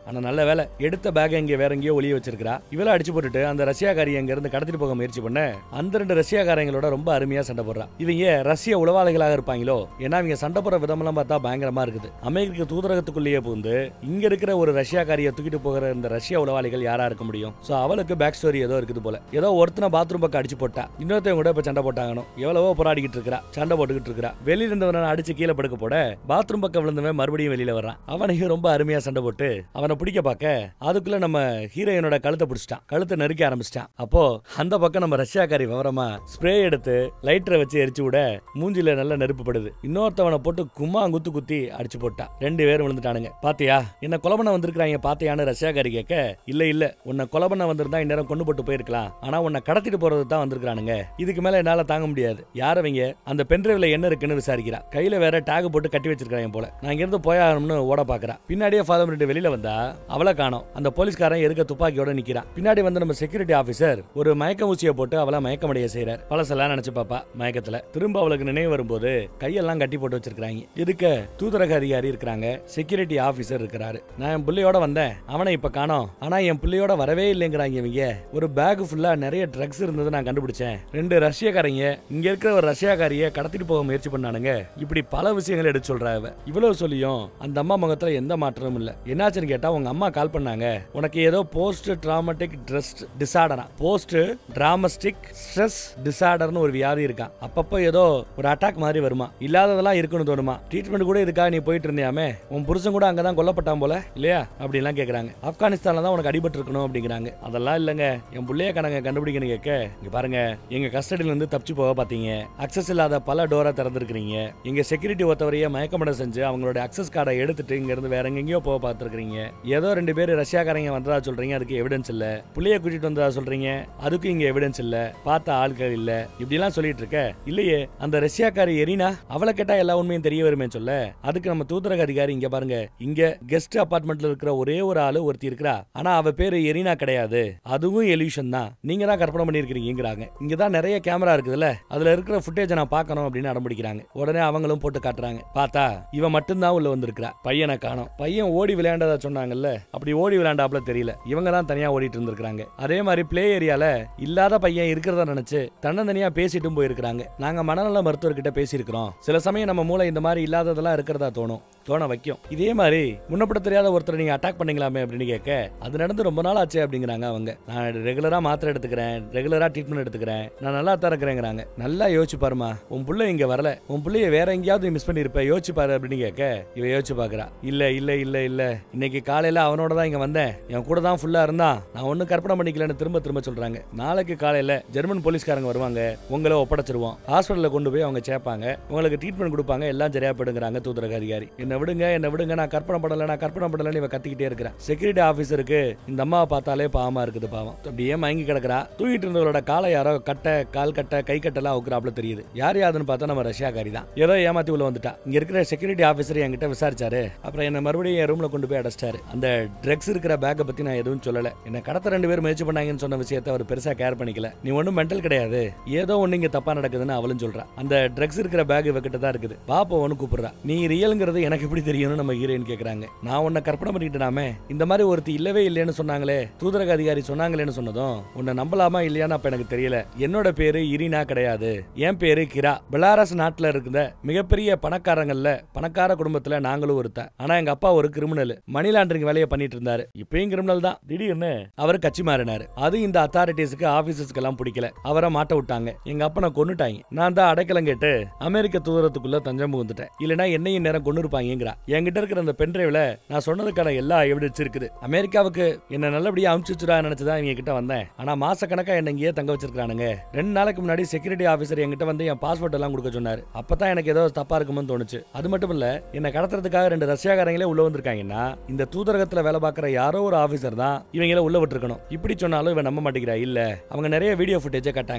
ஆனா நல்ல வேலை எடுத்த பேக் இங்க வேற எங்கேயோ ஒளிய வச்சிருக்கா. இவள அடிச்சு போட்டுட்டு அந்த ரஷ்யாக்காரி அங்க இருந்து கடத்திட்டு போக முயற்சி பண்ண அந்த 2 ரஷ்யாக்காரங்களோட ரொம்ப அருமையா சண்டை போடுறா. இவங்க ரஷ்ய உளவாளிகளாக இருப்பாங்களோ, ஏன்னா இவங்க சண்டை போடுற விதமெல்லாம் பார்த்தா பயங்கரமா இருக்குது. அமெரிக்க தூதரகத்துக்குள்ளேயே புகுந்து இங்க இருக்கிற ஒரு ரஷ்யாக்காரியை தூக்கிட்டு போகிற இந்த ரஷ்ய உளவாளிகள் யாரா இருக்க முடியும்? சோ அவளுக்கு பேக் ஸ்டோரி ஏதோ இருக்குது போல. ஏதோ ஒருத்தன பாத்ரூம் பக்கம் அடிச்சு போட்டா, இன்னொருத்தவங்க கூட இப்ப சண்டை போட்டாங்கன்னு எவ்வளவோ போராடிக்கிட்டு இருக்கா, சண்டை போட்டுக்கிட்டு இருக்கா. வெளியில இருந்தவன அடிச்சு கீழே படுக்க போட பாத்ரூம் பக்கம் விழுந்தவன் மறுபடியும் வெளியில வர்றான். அவனையும் ரொம்ப அருமையா சண்டை போட்டு அவனை பிடிக்க பார்க்க அதுக்குள்ள நம்ம ஹீரோயினோட கழுத்தை பிடிச்சிட்டான். கழுத்தை நெருக்க ஆரம்பிச்சிட்டான். அப்போ அந்த பக்கம் நம்ம ரஷ்யாக்காரி விவரமா ஸ்ப்ரே எடுத்து லைட்டரை வச்சு எரிச்சு விட மூஞ்சில நல்ல நெருப்பு படுது. இன்னொருத்தவனை போட்டு கும்மா குத்து குத்தி அடிச்சு போட்டான். 2 பேரும் விழுந்துட்டானுங்க. பாத்தியா என்ன கொலை பண்ண வந்திருக்காங்க பாத்தியான்னு ரஷ்யாக்காரி கேட்க இல்ல உன்னை கொலை பண்ண வந்திருந்தா இந்நேரம் கொண்டு போட்டு போயிருக்கலாம். ஆனா உன்னை கடத்திட்டு போறது தான் வந்திருக்கானுங்க. இதுக்கு மேல என்னால தாங்க முடியாது. யாரவங்க அந்த பென்ட்ரைவ்ல என்ன இருக்குன்னு விசாரிக்கிறா. கையில வேற டேக் போட்டு கட்டி வச்சிருக்காங்க போல. நான் இங்க இருந்து போயாகணும்னு ஓட பாக்குறா. பின்னாடியே ஃபாலோ பண்ணிட்டு வெளியில வந்தா அவளை காணோம். அந்த போலீஸ்காரன் எதுக்க துப்பாக்கியோட நிக்கிறான். பின்னாடி வந்து நம்ம செக்யூரிட்டி ஆபீசர் ஒரு மயக்க ஊசியை போட்டு அவளை மயக்கமடைய செய்யறார். பழசெல்லாம் நினைச்சு பாப்பா மயக்கத்துல. திரும்ப அவளுக்கு நினைவு வரும்போது கையெல்லாம் கட்டி போட்டு வச்சிருக்காங்க. இதுக்கு தூதரக அதிகாரி இருக்கிறாங்க, செக்யூரிட்டி ஆபீசர் இருக்கிறாரு. நான் என் பிள்ளையோட வந்தேன், அவனை இப்ப காணோம். ஆனா என் பிள்ளையோட வரவே இல்லைங்கிறாங்க இவங்க. ஒரு பேக் ஃபுல்லா நிறைய ட்ரக்ஸ் இருந்தது நான் கண்டுபிடிச்சேன். 2 ரஷ்யக்காரங்க இங்க இருக்கிற ஒரு ரஷ்யாக்காரிய கடத்திட்டு போக முயற்சி பண்ணானுங்க. இப்படி பல விஷயங்கள் எடுத்து சொல்றா. இவ்வளவு சொல்லியும் அந்த அம்மா முகத்துல எந்த மாற்றமும் இல்ல. என்னாச்சுன்னு கேட்டா உங்க அம்மா கால் பண்ணாங்க, உனக்கு ஏதோ போஸ்ட் டிராமட்டிக் ஸ்ட்ரெஸ் டிசார்டரா, போஸ்ட் டிராமஸ்டிக் ஸ்ட்ரெஸ் டிசார்டர்னு ஒரு வியாதி இருக்கான். அப்பப்போ ஏதோ ஒரு அட்டாக் மாதிரி வருமா, இல்லாததெல்லாம் இருக்குன்னு தோணுமா. ட்ரீட்மெண்ட் கூட இதுக்காக நீ போயிட்டு இருந்தியாமே, உன் புருஷன் கூட அங்கதான் கொல்லப்பட்டான் போல இல்லையா அப்படின்லாம் கேக்குறாங்க. ஆப்கானிஸ்தான்ல தான் உனக்கு அடிபட்டு இருக்கணும் அப்படிங்கிறாங்க. அதெல்லாம் இல்லங்க, என் பிள்ளைய கணங்க கண்டுபிடிக்கணும் கேட்க இங்க பாருங்க, எங்க கஸ்டடியில இருந்து தப்பிச்சு போக பாத்தீங்க, அக்சஸ் இல்லாத பல டோரை திறந்துருக்கீங்க, எங்க செக்யூரிட்டி ஒருத்தவரையே மயக்கமட செஞ்சு அவங்களோட அக்சஸ் கார்டை எடுத்துட்டு இங்க இருந்து வேற எங்கேயோ போக பார்த்துருக்கீங்க. ஏதோ 2 பேர் ரஷ்யாக்காரங்க வந்ததா சொல்றீங்க, அதுக்கு எவிடன்ஸ் இல்ல. புள்ளைய கூட்டிட்டு வந்ததா சொல்றீங்க, அதுக்கு இங்க எவிடன்ஸ் இல்ல. பார்த்த ஆட்கள் இல்ல. இப்படி எல்லாம் சொல்லிட்டு இருக்க. இல்லையே அந்த ரஷ்யாக்காரி எரினா, அவளை கேட்டா எல்லா உண்மையும் தெரிய வருமே சொல்ல. அதுக்கு நம்ம தூதரக அதிகாரி இங்க பாருங்க, இங்க கெஸ்ட் அபார்ட்மெண்ட்ல இருக்கிற ஒரே ஒரு ஆளு ஒருத்தி இருக்கிறா. ஆனா அவ பேரு எரினா கிடையாது, அதுவும் எலியூஷன் தான். நீங்க தான் கற்பனை பண்ணிருக்கீங்கிறாங்க. இங்கதான் நிறைய கேமரா இருக்குதுல்ல, அதுல இருக்கிற ஃபுட்டேஜ் நான் பார்க்கணும் அப்படின்னு அடம்பிடிக்கிறாங்க. உடனே அவங்களும் போட்டு காட்டுறாங்க. பார்த்தா இவ மட்டும்தான் உள்ள வந்திருக்கிறா. பையனை காணோம். பையன் ஓடி விளையாண்டதா சொன்னாங்க விளையாடுவாங்கல்ல, அப்படி ஓடி விளையாண்டாப்ல தெரியல. இவங்க தான் தனியா ஓடிட்டு இருந்திருக்காங்க. அதே மாதிரி பிளே ஏரியால இல்லாத பையன் இருக்கிறதா நினைச்சு தன்னந்தனியா பேசிட்டும் போயிருக்காங்க. நாங்க மனநல மருத்துவர்கிட்ட பேசியிருக்கிறோம். சில சமயம் நம்ம மூளை இந்த மாதிரி இல்லாததெல்லாம் இருக்கிறதா தோண வைக்கும். இதே மாதிரி முன்னப்பட தெரியாத ஒருத்தர் நீங்க அட்டாக் பண்ணீங்களாமே அப்படின்னு கேட்க, அது நடந்து ரொம்ப நாள் ஆச்சு அப்படிங்கிறாங்க அவங்க. நான் ரெகுலரா மாத்திரை எடுத்துக்கிறேன், ரெகுலரா ட்ரீட்மெண்ட் எடுத்துக்கிறேன், நான் நல்லா தான் இருக்கிறேங்கிறாங்க. நல்லா யோசிச்சு பாருமா, உன் புள்ள இங்க வரல, உன் புள்ளைய வேற எங்கேயாவது மிஸ் பண்ணிருப்ப, யோசிச்சு பாரு அப்படின்னு கேட்க, இவ யோசிச்சு பாக்குறா. இல்ல இல்ல இல்ல இல்ல, இன்னைக்கு காலையில அவனோட தான் இங்க வந்தேன், என் கூட தான் ஃபுல்லா இருந்தான், நான் ஒன்னும் கற்பனை பண்ணிக்கலன்னு திரும்ப சொல்றாங்க. நாளைக்கு காலையில ஜெர்மன் போலீஸ்காரங்க வருவாங்க, உங்களை ஒப்படைச்சிருவோம், ஹாஸ்பிட்டல்ல கொண்டு போய் அவங்க சேர்ப்பாங்க, உங்களுக்கு ட்ரீட்மெண்ட் கொடுப்பாங்க, எல்லாம் சரியா போயிடுங்கிறாங்க தூதரக அதிகாரி. என்ன விடுங்க, நான் கற்பனை பண்ணலன்னு இவ கத்திக்கிட்டே இருக்கிறா. செக்யூரிட்டி ஆபீசருக்கு இந்த அம்மாவை பார்த்தாலே பாவமா இருக்குது. பாவம் அப்படியே மயங்கி கிடக்குறா. தூங்கிட்டு இருந்தவரோட காலை யாரோ கால் கட்ட கை கட்டெல்லாம் அவுக்குறாப்ல தெரியுது. யார் யாருன்னு பார்த்தா நம்ம ரஷ்யாக்காரி தான். ஏதோ ஏமாத்தி உள்ள வந்துட்டா. இங்க இருக்கிற செக்யூரிட்டி ஆபீசர் என்கிட்ட விசாரிச்சாரு, அப்புறம் என்ன மறுபடியும் என் ரூம்ல கொண்டு போய் அடைச்சிட்டாரு. அந்த ட்ரக்ஸ் இருக்கிற பேக்கை பத்தி நான் எதுவும் சொல்லல. என்ன கடத்த 2 பேர் முயற்சி பண்ணாங்கன்னு சொன்ன விஷயத்தை அவர் பெருசா கேர் பண்ணிக்கல. நீ ஒன்னும் மென்டல் கிடையாது, ஏதோ ஒண்ணு இங்க தப்பா நடக்குதுன்னு அவளும் சொல்றா. அந்த ட்ரக்ஸ் இருக்கிற பேக் இவகிட்ட தான் இருக்குது. பாப்போன்னு கூப்பிடுறா. நீ ரியல்ங்கிறது எனக்கு எப்படி தெரியும்னு நம்ம ஹீரோயின் கேக்குறாங்க. நான் உன்னை கற்பனை பண்ணிக்கிட்டேனாமே, இந்த மாதிரி ஒருத்தி இல்லவே இல்லைன்னு சொன்னாங்களே, தூதரக அதிகாரி சொன்னாங்களேன்னு சொன்னதும் உன்னை நம்பலாமா இல்லையான்னு அப்ப எனக்கு தெரியல. என்னோட பேரு இரினா கிடையாது, என் பேரு கிரா. பெலாரஸ் நாட்டுல இருக்கிற மிகப்பெரிய பணக்கார குடும்பத்துல நாங்களும் ஒருத்தன். ஆனா எங்க அப்பா ஒரு கிரிமினல், மணி லாண்டரிங் வேலையை பண்ணிட்டு இருந்தாரு. இப்பயும் கிரிமினல் தான். திடீர்னு அவர் கட்சி மாறினாரு. அது இந்த அத்தாரிட்டிஸ்க்கு ஆபீசர்ஸ்க்கு எல்லாம் பிடிக்கல. அவரை மாட்ட விட்டாங்க. எங்க அப்பனை கொன்னுட்டாங்க. நான் தான் அடைக்கலம் கேட்டு அமெரிக்க தூதரத்துக்குள்ள தஞ்சம் புகுந்துட்டேன். இல்லனா என்னையும் நேரம் கொண்டு இருப்பாங்கிறா. என்கிட்ட இருக்கிற அந்த பென்ட்ரைவ்ல நான் சொன்னதுக்கான எல்லா எவிடன்ஸ் இருக்குது. அமெரிக்காவுக்கு என்ன நல்லபடியா அனுப்பிச்சுடா நினைச்சுதான் இவங்க கிட்ட வந்தேன். ஆனா மாச கணக்கா என்ன இங்கேயே தங்க வச்சிருக்கானுங்க. 2 நாளைக்கு முன்னாடி செக்யூரிட்டி ஆபீசர் என்கிட்ட வந்து என் பாஸ்போர்ட் எல்லாம் கொடுக்க சொன்னாரு. அப்பதான் எனக்கு ஏதோ தப்பா இருக்கும்னு தோணுச்சு. அது மட்டும் இல்ல, என்ன கடத்துறதுக்காக 2 ரஷ்யாக்காரங்களே உள்ள வந்திருக்காங்கன்னா இந்த தூதரகத்துல வேலை பார்க்குற யாரோ ஒரு ஆபீசர் தான் இவங்கள உள்ள விட்டுருக்கணும். இப்படி சொன்னாலும் இவன் நம்ப மாட்டேங்கிறா. இல்ல, அவங்க நிறைய வீடியோ ஃபுட்டேஜ்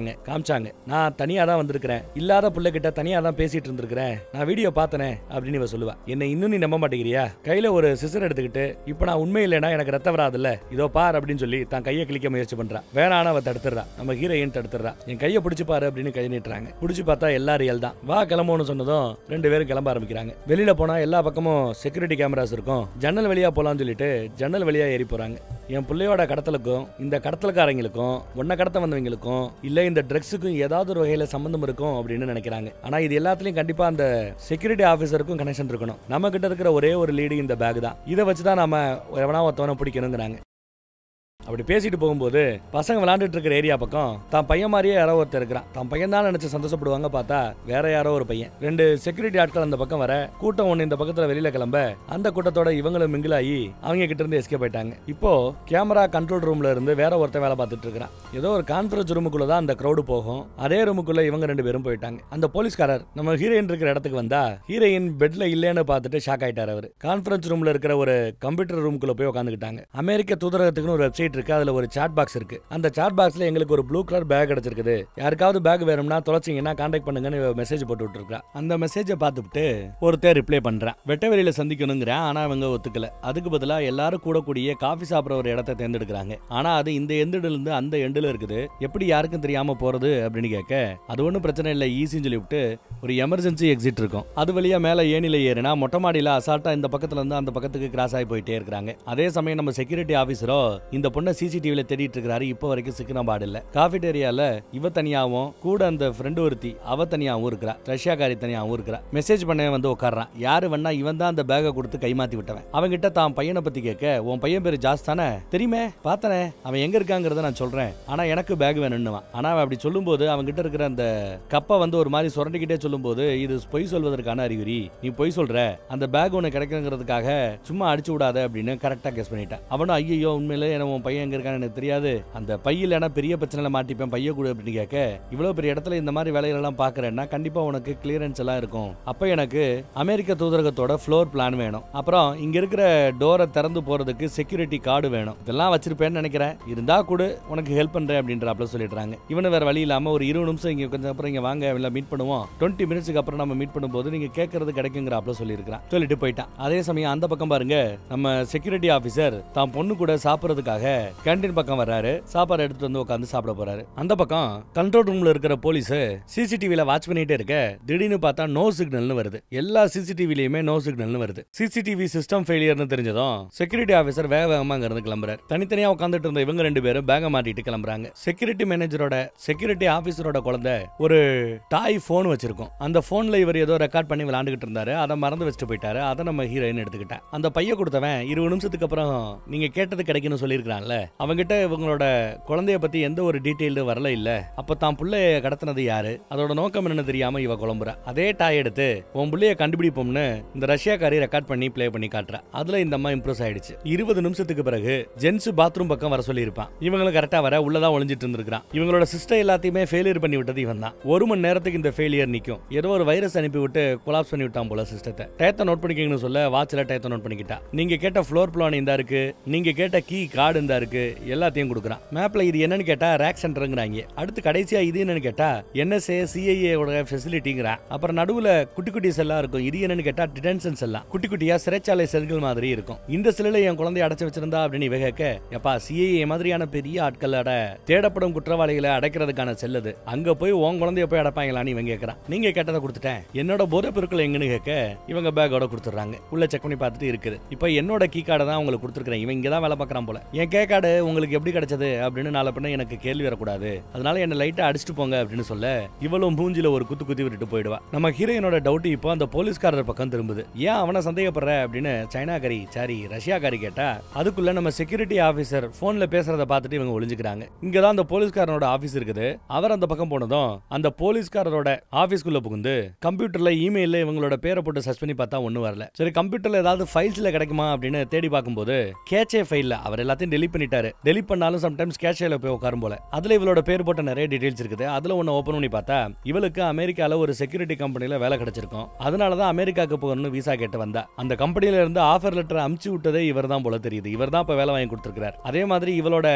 காமிச்சாங்க. நான் தனியா தான் வந்திருக்கிறேன், இல்லாத புள்ள கிட்ட தனியா தான் பேசிட்டு இருந்திருக்கிறேன், நான் வீடியோ பார்த்தனே அப்படின்னு இவ சொல்லுவா. என்ன இன்னும் நீ நம்ப மாட்டேங்கிறியா? கையில ஒரு சிசர் எடுத்துக்கிட்டு, இப்ப நான் உண்மை இல்லைன்னா எனக்கு ரத்தம் வராதுல்ல, இதோ பார் அப்படின்னு சொல்லி தான் கையை கிளிக்க முயற்சி பண்றா. வேணான அவ தடுத்துறா. நம்ம ஹீரோயின் தடுத்துறா. என் கையை பிடிச்சு பாரு அப்படின்னு கை நீட்டுறாங்க. பிடிச்சு பார்த்தா எல்லா ரியல் தான். வா கிளம்புன்னு சொன்னதும் 2 பேரும் கிளம்ப ஆரம்பிக்கிறாங்க. வெளியில போனா எல்லா பக்கமும் செக்யூரிட்டி கேமராஸ் இருக்கும். ஜன்னல் வழியா போலாம்னு சொல்லிட்டு ஜன்னல் வழியா ஏறி போறாங்க. என் பிள்ளையோட கடத்தலுக்கும் இந்த கடத்தலுக்காரங்களுக்கும் ஒன்ன கடத்த வந்தவங்களுக்கும் இல்ல இந்த ட்ரக்ஸுக்கும் ஏதாவது ஒரு வகையில சம்பந்தம் இருக்கும் அப்படின்னு நினைக்கிறாங்க. ஆனா இது எல்லாத்துலயும் கண்டிப்பா அந்த செக்யூரிட்டி ஆபீசருக்கும் கனெக்ஷன் இருக்கணும். நம்ம கிட்ட இருக்கிற ஒரே ஒரு லீடு இந்த பேக் தான். இதை வச்சுதான் நாம எவனா ஒருத்தவனை பிடிக்கணுங்கிறாங்க. அப்படி பேசிட்டு போகும்போது பசங்க விளையாண்டுட்டு இருக்கிற ஏரியா பக்கம் தான் பையன் மாதிரியே யாரோ ஒருத்தர் இருக்கிறான். தான் பையன் தான் நினைச்சு சந்தோஷப்படுவாங்க. பார்த்தா வேற யாரோ ஒரு பையன். 2 செக்யூரிட்டி ஆட்கள் அந்த பக்கம் வர, கூட்டம் ஒண்ணு இந்த பக்கத்துல வெளியில கிளம்ப, அந்த கூட்டத்தோட இவங்களும் மிங்கிலாகி அவங்க கிட்ட இருந்து எஸ்கேப் ஆயிட்டாங்க. இப்போ கேமரா கண்ட்ரோல் ரூம்ல இருந்து வேற ஒருத்தர் வேலை பார்த்துட்டு இருக்கிறான். ஏதோ ஒரு கான்ஃபரன்ஸ் ரூமுக்குள்ள தான் அந்த கிரௌடு போகும். அதே ரூமுக்குள்ள இவங்க 2 பேரும் போயிட்டாங்க. அந்த போலீஸ்காரர் நம்ம ஹீரோயின் இருக்கிற இடத்துக்கு வந்தா ஹீரோயின் பெட்ல இல்லைன்னு பார்த்துட்டு ஷாக் ஆயிட்டாரு. அவர் கான்ஃபரன்ஸ் ரூம்ல இருக்கிற ஒரு கம்ப்யூட்டர் ரூமுக்குள்ள போய் உட்காந்துக்கிட்டாங்க. அமெரிக்க தூதரகத்துக்குன்னு ஒரு வெப்சைட் இருக்கு. அதுல ஒரு சாட் பாக்ஸ் இருக்கு. அந்த சாட் பாக்ஸ்ல எங்களுக்கு ஒரு ப்ளூ கலர் பேக் கிடைச்சிருக்குது, யாருக்காவது பேக் வேணும்னா தொலைச்சிங்கன்னா கான்டாக்ட் பண்ணுங்கன்னு மெசேஜ் போட்டு விட்டுருக்கா. அந்த மெசேஜை பார்த்துட்டு ஒருத்தர் ரிப்ளை பண்றான். வெட்ட வெளியில சந்திக்கணுங்கிறான். ஆனா அவங்க ஒத்துக்கல. அதுக்கு பதிலா எல்லாரும் கூடக்கூடிய காஃபி சாப்பிட்ற ஒரு இடத்தை தேர்ந்தெடுக்கிறாங்க. ஆனா அது இந்த எண்டுல இருந்து அந்த எண்டுல இருக்குது, எப்படி யாருக்கும் தெரியாம போறது அப்படின்னு கேட்க, அது ஒன்றும் பிரச்சனை இல்லை ஈஸின்னு சொல்லிவிட்டு ஒரு எமர்ஜென்சி எக்ஸிட் இருக்கும். அது வழியா மேல ஏனில ஏறினா மொட்டை மாடியில அசால்ட்டா இந்த பக்கத்துல இருந்து அந்த பக்கத்துக்கு கிராஸ் ஆகி போயிட்டே இருக்காங்க. அதே சமயம் நம்ம செக்யூரிட்டி ஆபீசரோ இந்த பொண்ணை சிசிடிவில தேடிட்டு இருக்காரு. இப்போ வரைக்கும் சிக்கின பாடில்ல. காஃபிடேரியால இவ தனியாவும் கூட அந்த ஃப்ரெண்டு ஒருத்தி அவ தனியாவும் இருக்கிறா. ரஷ்யாக்காரி தனியாவும் இருக்கிறா. மெசேஜ் பண்ண வந்து உட்கார்றான். யாரு வேணா இவன் தான் அந்த பேக்கை கொடுத்து கைமாத்தி விட்டவன். அவங்கிட்ட தான் பையனை பத்தி கேட்க, உன் பையன் பேரு ஜாஸ் தானே, தெரியுமே பார்த்தனே, அவன் எங்க இருக்காங்கிறத நான் சொல்றேன், ஆனா எனக்கு பேக் வேணும்னுவான். ஆனா அவன் அப்படி சொல்லும்போது அவங்கிட்ட இருக்கிற அந்த கப்பை வந்து ஒரு மாதிரி சுரண்டிக்கிட்டே சொல்லும்போது, இது பொய் சொல்வதற்கான அறிகுறி, நீ பொய் சொல்ற, அந்த பேக் உனக்கு கிடைக்குங்கிறதுக்காக சும்மா அடிச்சு விடாத அப்படின்னு கரெக்டா கெஸ் பண்ணிட்டான். அவனும் ஐயோ உண்மையிலே உன் பையன் எங்க இருக்கான்னு எனக்கு தெரியாது, அந்த பையில பெரிய பிரச்சனை மாட்டிப்பேன், பைய கூட அப்படின்னு கேட்க, இவ்வளவு பெரிய இடத்துல இந்த மாதிரி வேலைகள் எல்லாம் பாக்குறேன்னா கண்டிப்பா உனக்கு கிளியரன்ஸ் எல்லாம் இருக்கும். அப்ப எனக்கு அமெரிக்க தூதரகத்தோட ஃப்ளோர் பிளான் வேணும், அப்புறம் இங்க இருக்கிற டோரை திறந்து போறதுக்கு செக்யூரிட்டி கார்டு வேணும், இதெல்லாம் வச்சிருப்பேன்னு நினைக்கிறேன், இருந்தா கூட உனக்கு ஹெல்ப் பண்றேன் அப்படின்ற சொல்லிடுறாங்க. இவனு வேற வழி இல்லாம ஒரு 20 நிமிஷம் இங்க கொஞ்சம் அப்புறம் இங்க வாங்க மீட் பண்ணுவோம், 20 மினிட்ஸ்க்கு அப்புறம் நம்ம மீட் பண்ணும்போது நீங்க கேட்கறது கிடைக்குங்கிற சொல்லியிருக்கான். சொல்லிட்டு போயிட்டான். அதே சமயம் அந்த பக்கம் பாருங்க, நம்ம செக்யூரிட்டி ஆபீசர் தான் பொண்ணு கூட சாப்பிடறதுக்காக கேண்டீன் பக்கம் வர்றாரு. சாப்பாடு எடுத்துட்டு வந்து உட்காந்து சாப்பிட போறாரு. அந்த பக்கம் கண்ட்ரோல் ரூம்ல இருக்கிற போலீஸ் சிசிடிவில வாட்ச் பண்ணிட்டே இருக்க திடீர்னு பார்த்தா நோ சிக்னல்னு வருது. எல்லா சிசிடிவிலயுமே நோ சிக்னல்னு வருது. சிசிடிவி சிஸ்டம் ஃபெயிலியர்னு தெரிஞ்சதும் செக்யூரிட்டி ஆபீசர் வேகமா அங்க இருந்து கிளம்புறாரு. தனித்தனியா உட்காந்துட்டு இருந்த இவங்க ரெண்டு பேரும் பேக மாட்டிட்டு கிளம்புறாங்க. செக்யூரிட்டி ஆபீசரோட குழந்தை ஒரு டாய் போன் வச்சிருக்கோம். அந்த போன்ல இவர் ஏதோ ரெக்கார்ட் பண்ணி விளையாண்டுகிட்டு இருந்தாரு. அதை மறந்து வச்சுட்டு போயிட்டாரு. அதை நம்ம ஹீரோயின் எடுத்துக்கிட்டா. அந்த பைய கொடுத்தவன் 20 நிமிஷத்துக்கு அப்புறம் நீங்க கேட்டது கிடைக்கும்னு சொல்லியிருக்கான்ல, அவங்கிட்ட இவங்களோட குழந்தைய பத்தி எந்த ஒரு டீடைல் வரல இல்ல. அப்ப தான் புள்ளைய கடத்தினது யாரு, அதோட நோக்கம் என்னன்னு தெரியாம இவ குழம்புறா. அதே டாய் எடுத்து உன் புள்ளைய கண்டுபிடிப்போம்னு இந்த ரஷ்யாக்காரி ரெக்கார்ட் பண்ணி பிளே பண்ணி காட்டுறா. அதுல இந்த அம்மா இம்ப்ரெஸ் ஆயிடுச்சு. 20 நிமிஷத்துக்கு பிறகு ஜென்ஸ் பாத்ரூம் பக்கம் வர சொல்லி இருப்பான். இவங்களும் கரெக்டா வர உள்ளதான் ஒளிஞ்சிட்டு இருந்திருக்கான். இவங்களோட சிஸ்டம் எல்லாத்தையுமே ஃபெயிலியர் பண்ணி விட்டது இவன் தான். 1 மணி நேரத்துக்கு இந்த ஃபெயிலியர் நிக்கும். ஏதோ ஒரு வைரஸ் அனுப்பி விட்டு கொலாப்ஸ் பண்ணி விட்டான் போல சிஸ்டத்தை. டயத்தை நோட் பண்ணிக்கணும்னு சொல்ல வாட்ச்ல டயத்தை நோட் பண்ணிக்கிட்டா. நீங்க கேட்ட ஃப்ளோர் பிளான் இந்த இருக்கு, நீங்க கேட்ட கீ கார்டு இந்த இருக்கு, எல்லாத்தையும் கொடுக்குறான். மேப்ல இது என்னன்னு கேட்டா ரேக் சென்டர்ங்கறாங்க. அடுத்து கடைசியா இது என்னன்னு கேட்டா NSA CIA ஓட ஃபெசிலிட்டிங்கறான். அப்புறம் நடுவுல குட்டி குட்டி செல்லா இருக்கும். இது என்னன்னு கேட்டா டிடென்ஷன் செல்லா. குட்டி குட்டியா சிறைச்சாலை செல்கள் மாதிரி இருக்கும். இந்த செல்லுல என் குழந்தையை அடைச்சு வச்சிருந்தா அப்படின்னு இவ கேட்க, எப்பா CIA மாதிரியான பெரிய ஆட்களோட தேடப்படும் குற்றவாளிகளை அடைக்கிறதுக்கான செல்லது, அங்க போய் உன் குழந்தைய போய் அடைப்பாங்களான்னு இவன் கேட்கறான். நீங்க கேட்டதை கொடுத்துட்டேன், என்னோட போதை பொருட்கள் எங்கன்னு கேட்க இவங்க பேக்கோட கொடுத்துறாங்க. உள்ள செக் பண்ணி பார்த்துட்டு இருக்குது. இப்ப என்னோட கீ கார்டை தான் உங்களுக்கு கொடுத்துருக்கேன். இவன் இங்க தான் வேலை பார்க்கறான் போல. என் கே கார்டு உங்களுக்கு எப்படி கிடைச்சது அப்படின்னு நாளை பின்ன எனக்கு கேள்வி வரக்கூடாது, அதனால என்ன லைட்டா அடிச்சுட்டு போங்க அப்படின்னு சொல்ல இவளும் மூஞ்சில ஒரு குத்து குத்தி விட்டுட்டு போயிடுவா. நம்ம ஹீரோயினோட டவுட் இப்போ அந்த போலீஸ்காரர் பக்கம் திரும்புது. ஏன் அவனை சந்தேகப்படுற அப்படின்னு சைனாக்காரி சாரி ரஷ்யாக்காரி கேட்டா, அதுக்குள்ள நம்ம செக்யூரிட்டி ஆபீசர் போன்ல பேசுறத பார்த்துட்டு இவங்க ஒளிஞ்சுக்கிறாங்க. இங்கதான் அந்த போலீஸ்காரனோட ஆபீஸ் இருக்குது. அவர் அந்த பக்கம் போனதும் அந்த போலீஸ்காரரோட ஆபீஸ்க்குள்ள புகுந்து கம்ப்யூட்டர்ல இமெயில்ல இவங்களோட பேரை போட்டு சர்ச் பண்ணி பார்த்தா ஒண்ணும் வரல. சரி கம்ப்யூட்டர்ல ஏதாவது ஃபைல்ஸ்ல கிடைக்குமா அப்படின்னு தேடி பார்க்கும்போது கேச்சே ஃபைல்ல அவர் எல்லாத்தையும் டெலீட் பண்ணிட்டாரு. டெலீட் பண்ணாலும் சம்டைம்ஸ் கேச்சேல போய் உட்காரும் போல. அதுல இவளோட பேர் போட்ட நிறைய டீடைல்ஸ் இருக்குது. அதுல ஒன்னு ஓபன் பண்ணி பார்த்தா இவளுக்கு அமெரிக்கால ஒரு செக்யூரிட்டி கம்பெனில வேலை கிடைச்சிருக்கும். அதனாலதான் அமெரிக்காக்கு போகணும்னு விசா கேட்டு வந்தா. அந்த கம்பெனில இருந்து ஆஃபர் லெட்டர் அனுப்பிச்சு விட்டதே இவர் தான் போல தெரியுது. இவர் தான் இப்ப வேலை வாங்கி கொடுத்திருக்கார். அதே மாதிரி இவளோட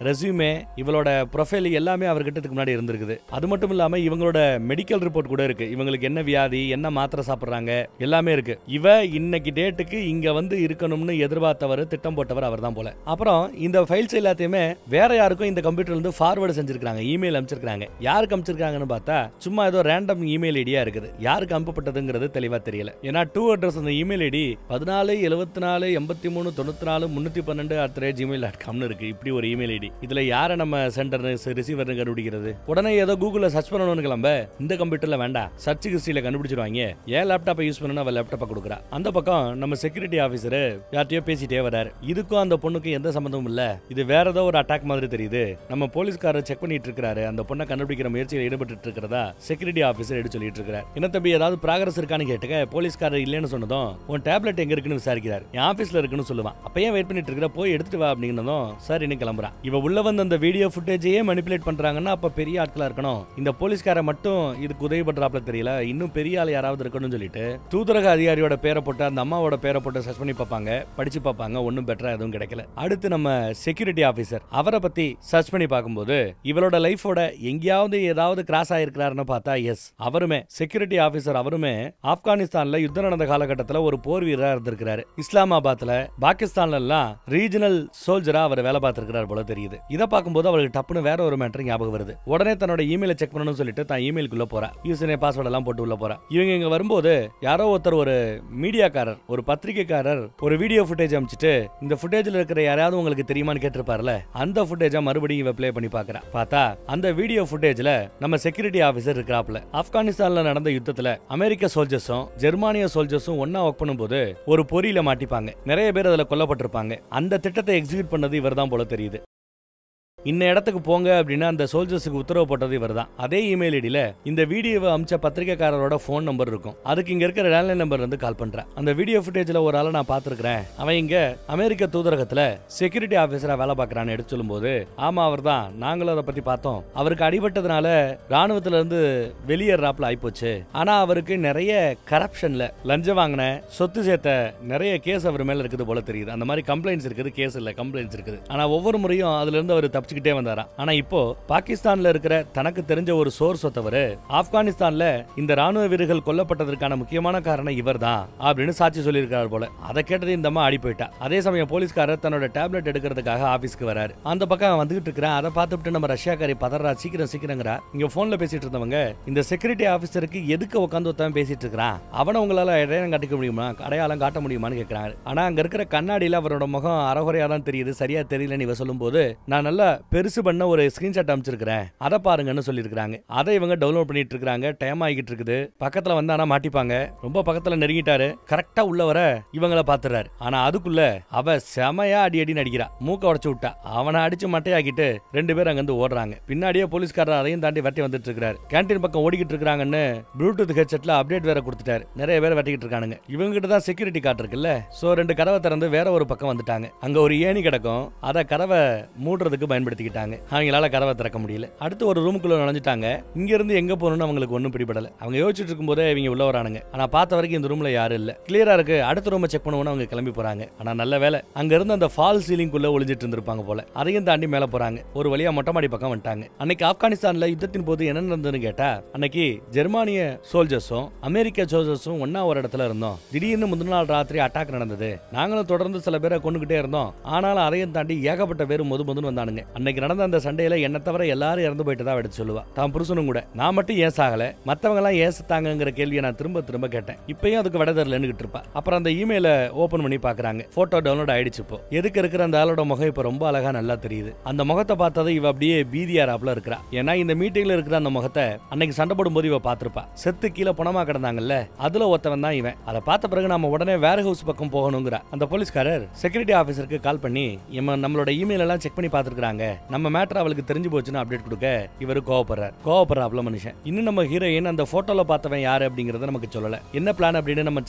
ரெஸ்யூமே இவளோட ப்ரொஃபைல் எல்லாமே அவர்கிட்ட முன்னாடி இருந்திருக்குது. அது மட்டும் இல்லாம இவங்களோட மெடிக்கல் ரிப்போர்ட் கூட இருக்கு. இவங்களுக்கு என்ன வியாதி, என்ன மாத்திரை சாப்பிடுறாங்க எல்லாமே இருக்கு. இவ இன்னைக்கு டேட்டுக்கு இங்க வந்து இருக்கணும்னு எதிர்பார்த்தவர், திட்டம் போட்டவர் அவர் தான் போல. அப்புறம் இந்த ஃபைல்ஸ் எல்லாத்தையுமே வேற யாருக்கும் இந்த கம்ப்யூட்டர்ல இருந்து ஃபார்வர்ட் செஞ்சிருக்காங்க, இமெயில் அனுப்பிச்சிருக்காங்க. யாருக்கு அனுப்பிச்சிருக்காங்கன்னு பார்த்தா சும்மா ஏதோ ரேண்டம் இமெயில் ஐடியா இருக்குது. யாருக்கு அனுப்பப்பட்டதுங்கிறது தெளிவா தெரியல. ஏன்னா டூ அட்ரஸ் அந்த இமெயில் ஐடி 1474839312@gmail.com இருக்கு. இப்படி ஒரு இமெயில் ஐடி. இதுல யார நம்ம சென்டர் ரிசீவர் கண்டுபிடிக்கிறது? உடனே ஏதோ கூகுள்ல சர்ச் பண்ணணும்னு கிளம்ப இந்த கம்ப்யூட்டர்ல வேண்டாம், சர்ச் ஹிஸ்டரியில கண்டுபிடிச்சிருவாங்க. ஏன் லேப்டாப்பை யூஸ் பண்ணணும், அவ லேப்டாப்பை கொடுக்குறா. அந்த பக்கம் நம்ம செக்யூரிட்டி ஆபீசர் யார்ட்டையோ பேசிட்டே வராரு. இதுக்கும் அந்த பொண்ணுக்கு எந்த சம்பந்தமும் இல்ல. இது வேற ஏதோ ஒரு அட்டாக் மாதிரி தெரியுது. நம்ம போலீஸ்காரர் செக் பண்ணிட்டு இருக்காரு. அந்த பொண்ணை கண்டுபிடிக்கிற முயற்சியில் ஈடுபட்டு இருக்கிறதா செக்யூரிட்டி ஆபீசர் எடுத்து சொல்லிட்டு இருக்காரு. என்ன தம்பி ஏதாவது ப்ராக்ரஸ் இருக்கான்னு கேட்டுக்க போலீஸ்காரர் இல்லன்னு சொன்னதும் உன் டேப்லெட் எங்க இருக்குன்னு விசாரிக்கிறார். என் ஆபீஸ்ல இருக்குன்னு சொல்லுவான். அப்பயே வெயிட் பண்ணிட்டு இருக்கிற, போய் எடுத்துட்டு வா அப்படின்னதும் சார் இன்னும் கிளம்புறான். இவ உள்ள வந்து அந்த வீடியோ ஃபுட்டேஜையே மனிபுலேட் பண்றாங்கன்னா அப்ப பெரிய ஆட்களா இருக்கணும். இந்த போலீஸ்கார மட்டும் இதுக்கு உதவி பண்றாப்ல தெரியல, இன்னும் பெரிய ஆள் யாராவது இருக்கணும்னு சொல்லிட்டு தூதரக அதிகாரியோட பேரை போட்டு அந்த அம்மாவோட பேரை போட்டு சர்ச் பண்ணி பார்ப்பாங்க, படிச்சு பார்ப்பாங்க. ஒன்னும் பெட்டரா எதுவும் கிடைக்கல. அடுத்து நம்ம செக்யூரிட்டி ஆபீசர் அவரை பத்தி சர்ச் பண்ணி பார்க்கும்போது இவளோட லைஃபோட எங்கேயாவது ஏதாவது கிராஸ் ஆயிருக்கிறாருன்னு பார்த்தா எஸ், அவருமே செக்யூரிட்டி ஆபீசர். அவருமே ஆப்கானிஸ்தான்ல யுத்தம் நடந்த காலகட்டத்தில் ஒரு போர் வீரரா இருந்திருக்கிறாரு. இஸ்லாமாபாத்ல பாகிஸ்தான்ல எல்லாம் ரீஜனல் சோல்ஜரா அவர் வேலை பார்த்திருக்கிறார் போல தெரியுது. இதை பார்க்கும்போது அவருக்கு டப்புன்னு வேற ஒரு மேட்டர் ஞாபகம் வருது. உடனே தன்னோட இமெயிலை செக் பண்ணணும்னு சொல்லிட்டு தான் இமெயிலுக்குள்ள போறா. யூசர் நேம் பாஸ்வேர்ட் எல்லாம் போட்டு உள்ள போறா. இவங்க இங்க வரும்போது யாரோ ஒருத்தர், ஒரு மீடியாக்காரர், ஒரு பத்திரிகைக்காரர் ஒரு வீடியோ ஃபுட்டேஜ் அமைச்சிட்டு இந்த ஃபுட்டேஜ்ல இருக்கிற யாராவது உங்களுக்கு தெரியுமான்னு கேட்டிருப்பார்ல, அந்த ஃபுட்டேஜா மறுபடியும் இவ ப்ளே பண்ணி பார்க்கறா. பார்த்தா அந்த வீடியோ ஃபுட்டேஜ்ல நம்ம செக்யூரிட்டி ஆபீசர் இருக்கிறாப்ல. ஆப்கானிஸ்தான்ல நடந்த யுத்தத்துல அமெரிக்க சோல்ஜர்ஸும் ஜெர்மானிய சோல்ஜர்ஸும் ஒன்னா ஒர்க் பண்ணும்போது ஒரு பொறியில மாட்டிப்பாங்க. நிறைய பேர் அதுல கொல்லப்பட்டிருப்பாங்க. அந்த திட்டத்தை எக்ஸிக்யூட் பண்ணது இவர் தான் போல தெரியுது. இந்த இடத்துக்கு போங்க அப்படின்னு அந்த சோல்ஜர்ஸுக்கு உத்தரவு போட்டது இவர்தான். அதே இமெயில் ஐடியில இந்த வீடியோவை அமிச்ச பத்திரிகைக்காரரோட போன் நம்பர் இருக்கும். அதுக்கு இங்க இருக்கிற லேண்ட்லைன் நம்பர் இருந்து கால் பண்றேன். அந்த வீடியோ ஃபுட்டேஜ்ல ஒரு ஆளை நான் பாத்துருக்கேன், அவன் இங்க அமெரிக்க தூதரகத்துல செக்யூரிட்டி ஆபீசரா வேலை பார்க்கறான்னு எடுத்து சொல்லும்போது ஆமா அவர் தான், நாங்களும் அதை பத்தி பார்த்தோம். அவருக்கு அடிபட்டதுனால ராணுவத்துல இருந்து வெளியேறாப்ல ஆயிப்போச்சு. ஆனா அவருக்கு நிறைய கரப்ஷன்ல லஞ்சம் வாங்கின, சொத்து சேர்த்த நிறைய கேஸ் அவர் மேல இருக்குது போல தெரியுது. அந்த மாதிரி கம்ப்ளைண்ட்ஸ் இருக்குது, கேஸ் இல்ல கம்ப்ளைண்ட்ஸ் இருக்குது. ஆனா ஒவ்வொரு முறையும் அதுல இருந்து அவர் தப்பிச்சுக்கிட்டே வந்தாராம். ஆனா இப்போ பாகிஸ்தான்ல இருக்கிற தனக்கு தெரிஞ்ச ஒரு சோர்ஸ் ஒருத்தவர் ஆப்கானிஸ்தான்ல இந்த ராணுவ வீரர்கள் கொல்லப்பட்டதற்கான முக்கியமான காரணம் இவர்தான் அப்படின்னு சாட்சி சொல்லியிருக்காரு போல. அதை கேட்டது இந்த அம்மா ஆடி போயிட்டா. அதே சமயம் போலீஸ்காரர் தன்னோட டேப்லெட் எடுக்கிறதுக்காக ஆபீஸ்க்கு வராரு. அந்த பக்கம் வந்துகிட்டு இருக்கிறேன். அதை பார்த்துட்டு நம்ம ரஷ்யாக்காரி பதறா, சீக்கிரம் சீக்கிரங்கிறா. இங்க போன்ல பேசிட்டு இருந்தவங்க இந்த செக்யூரிட்டி ஆபீசருக்கு எதுக்கு உட்காந்து ஒருத்தன் பேசிட்டு இருக்கான், அவனை உங்களால அடையாளம் காட்டிக்க முடியுமா, அடையாளம் காட்ட முடியுமான்னு கேட்கிறாங்க. ஆனா அங்க இருக்கிற கண்ணாடியில அவரோட முகம் அறகுறையா தான் தெரியுது, சரியா தெரியலன்னு இவ சொல்லும் போது நான் நல்லா பெருசு பண்ண ஒரு ஸ்கிரீன்ஷாட் அனுப்பிச்சிருக்கிறேன், அதை பாருங்கன்னு சொல்லியிருக்காங்க. அதை இவங்க டவுன்லோட் பண்ணிட்டு இருக்காங்க. டைம் ஆகிட்டு இருக்குது. பக்கத்துல வந்தானா மாட்டிப்பாங்க. ரொம்ப பக்கத்துல நெருங்கிட்டாரு. கரெக்டா உள்ள வர இவங்கள பாத்துறாரு. ஆனா அதுக்குள்ள அவ செமையா அடி அடி நடிக்கிறா. மூக்க உடைச்சு விட்டா. அவனை அடிச்சு மட்டையாக்கிட்டு 2 பேர் அங்க இருந்து ஓடுறாங்க. பின்னாடியே போலீஸ்காரர் அதையும் தாண்டி வெட்டி வந்துட்டு இருக்காரு. கேண்டீன் பக்கம் ஓடிக்கிட்டு இருக்காங்கன்னு ப்ளூடூத் ஹெட்செட்ல அப்டேட் வேற கொடுத்துட்டாரு. நிறைய பேர் வெட்டிக்கிட்டு இருக்கானுங்க. இவங்க கிட்ட தான் செக்யூரிட்டி கார்டு இருக்குல்ல. சோ 2 கதவை திறந்து வேற ஒரு பக்கம் வந்துட்டாங்க. அங்க ஒரு ஏணி கிடக்கும். அத கதவை மூடுறதுக்கு பயன்படுத்திக்கிட்டாங்க. அவங்களால கதவை திறக்க முடியல. அடுத்து ஒரு ரூமுக்குள்ள நுழைஞ்சிட்டாங்க. இங்க இருந்து எங்க போகணும்னு அவங்களுக்கு ஒண்ணும் பிடிபடல. அவங்க யோசிச்சுட்டு இருக்கும்போதே இவங்க உள்ள வரானுங்க. ஆனா பார்த்த வரைக்கும் இந்த ரூம்ல யாரும் இல்ல. கிளியரா இருக்கு. அடுத்த ரூமை செக் பண்ணுவோம்னு அவங்க கிளம்பி போறாங்க. ஆனா நல்ல வேலை அங்க இருந்து அந்த ஃபால் சீலிங் குள்ள ஒளிஞ்சிட்டு இருந்திருப்பாங்க போல. அதையும் தாண்டி மேல போறாங்க. ஒரு வழியா மொட்டை மாடி பக்கம் வந்துட்டாங்க. அன்னைக்கு ஆப்கானிஸ்தான்ல யுத்தத்தின் போது என்ன நடந்ததுன்னு கேட்டா, அன்னைக்கு ஜெர்மானிய சோல்ஜர்ஸும் அமெரிக்க சோல்ஜர்ஸும் ஒன்னா ஒரு இடத்துல இருந்தோம். திடீர்னு முந்தின நாள் ராத்திரி அட்டாக் நடந்தது. நாங்களும் தொடர்ந்து சில பேரை கொண்டுகிட்டே இருந்தோம். ஆனாலும் அதையும் தாண்டி ஏகப்பட்ட பேர் மொதுன்னு வந்தானுங்க. அன்னைக்கு நடந்த அந்த சண்டையில என்ன தவிர எல்லாரும் இறந்து போயிட்டு தான் எடுத்து சொல்லுவா. தான் புருஷனும் கூட. நான் மட்டும் ஏன் சாகல, மத்தவங்க எல்லாம் ஏன் செத்தாங்கங்கிற கேள்வியை நான் திரும்ப திரும்ப கேட்டேன். இப்பயும் அதுக்கு விட தெரியலன்னு இருப்பா. அப்புறம் அந்த இமெயில ஓபன் பண்ணி பாக்குறாங்க. போட்டோ டவுன்லோட் ஆயிடுச்சு. இப்போ எதுக்கு இருக்கிற அந்த ஆளோட முகம் இப்ப ரொம்ப அழகா நல்லா தெரியுது. அந்த முகத்தை பார்த்தது இவ அப்படியே பீதியாராப்ல இருக்கிறா. ஏன்னா இந்த மீட்டிங்ல இருக்கிற அந்த முகத்தை அன்னைக்கு சண்டை போடும்போது இவ பாத்திருப்பா. செத்து கீழே பணமா கிடந்தாங்கல்ல, அதுல ஒருத்தவன் தான் இவன். அதை பார்த்த பிறகு நம்ம உடனே வேர் ஹவுஸ் பக்கம் போகணுங்கிற அந்த போலீஸ்காரர் செக்யூரிட்டி ஆபீசருக்கு கால் பண்ணி நம்மளோட இமெயில் எல்லாம் செக் பண்ணி பாத்துருக்காங்க, நம்ம மேட்டர் அவளுக்கு தெரிஞ்சு போச்சுன்னு அப்டேட் கொடுக்க இவரு கோவப்படுறாப்ல மனுஷன். இன்னும் நம்ம ஹீரோயின் அந்த போட்டோல பார்த்தவன் யாரு அப்படிங்கறத நமக்கு சொல்லல. என்ன பிளான் அப்படின்னு நம்ம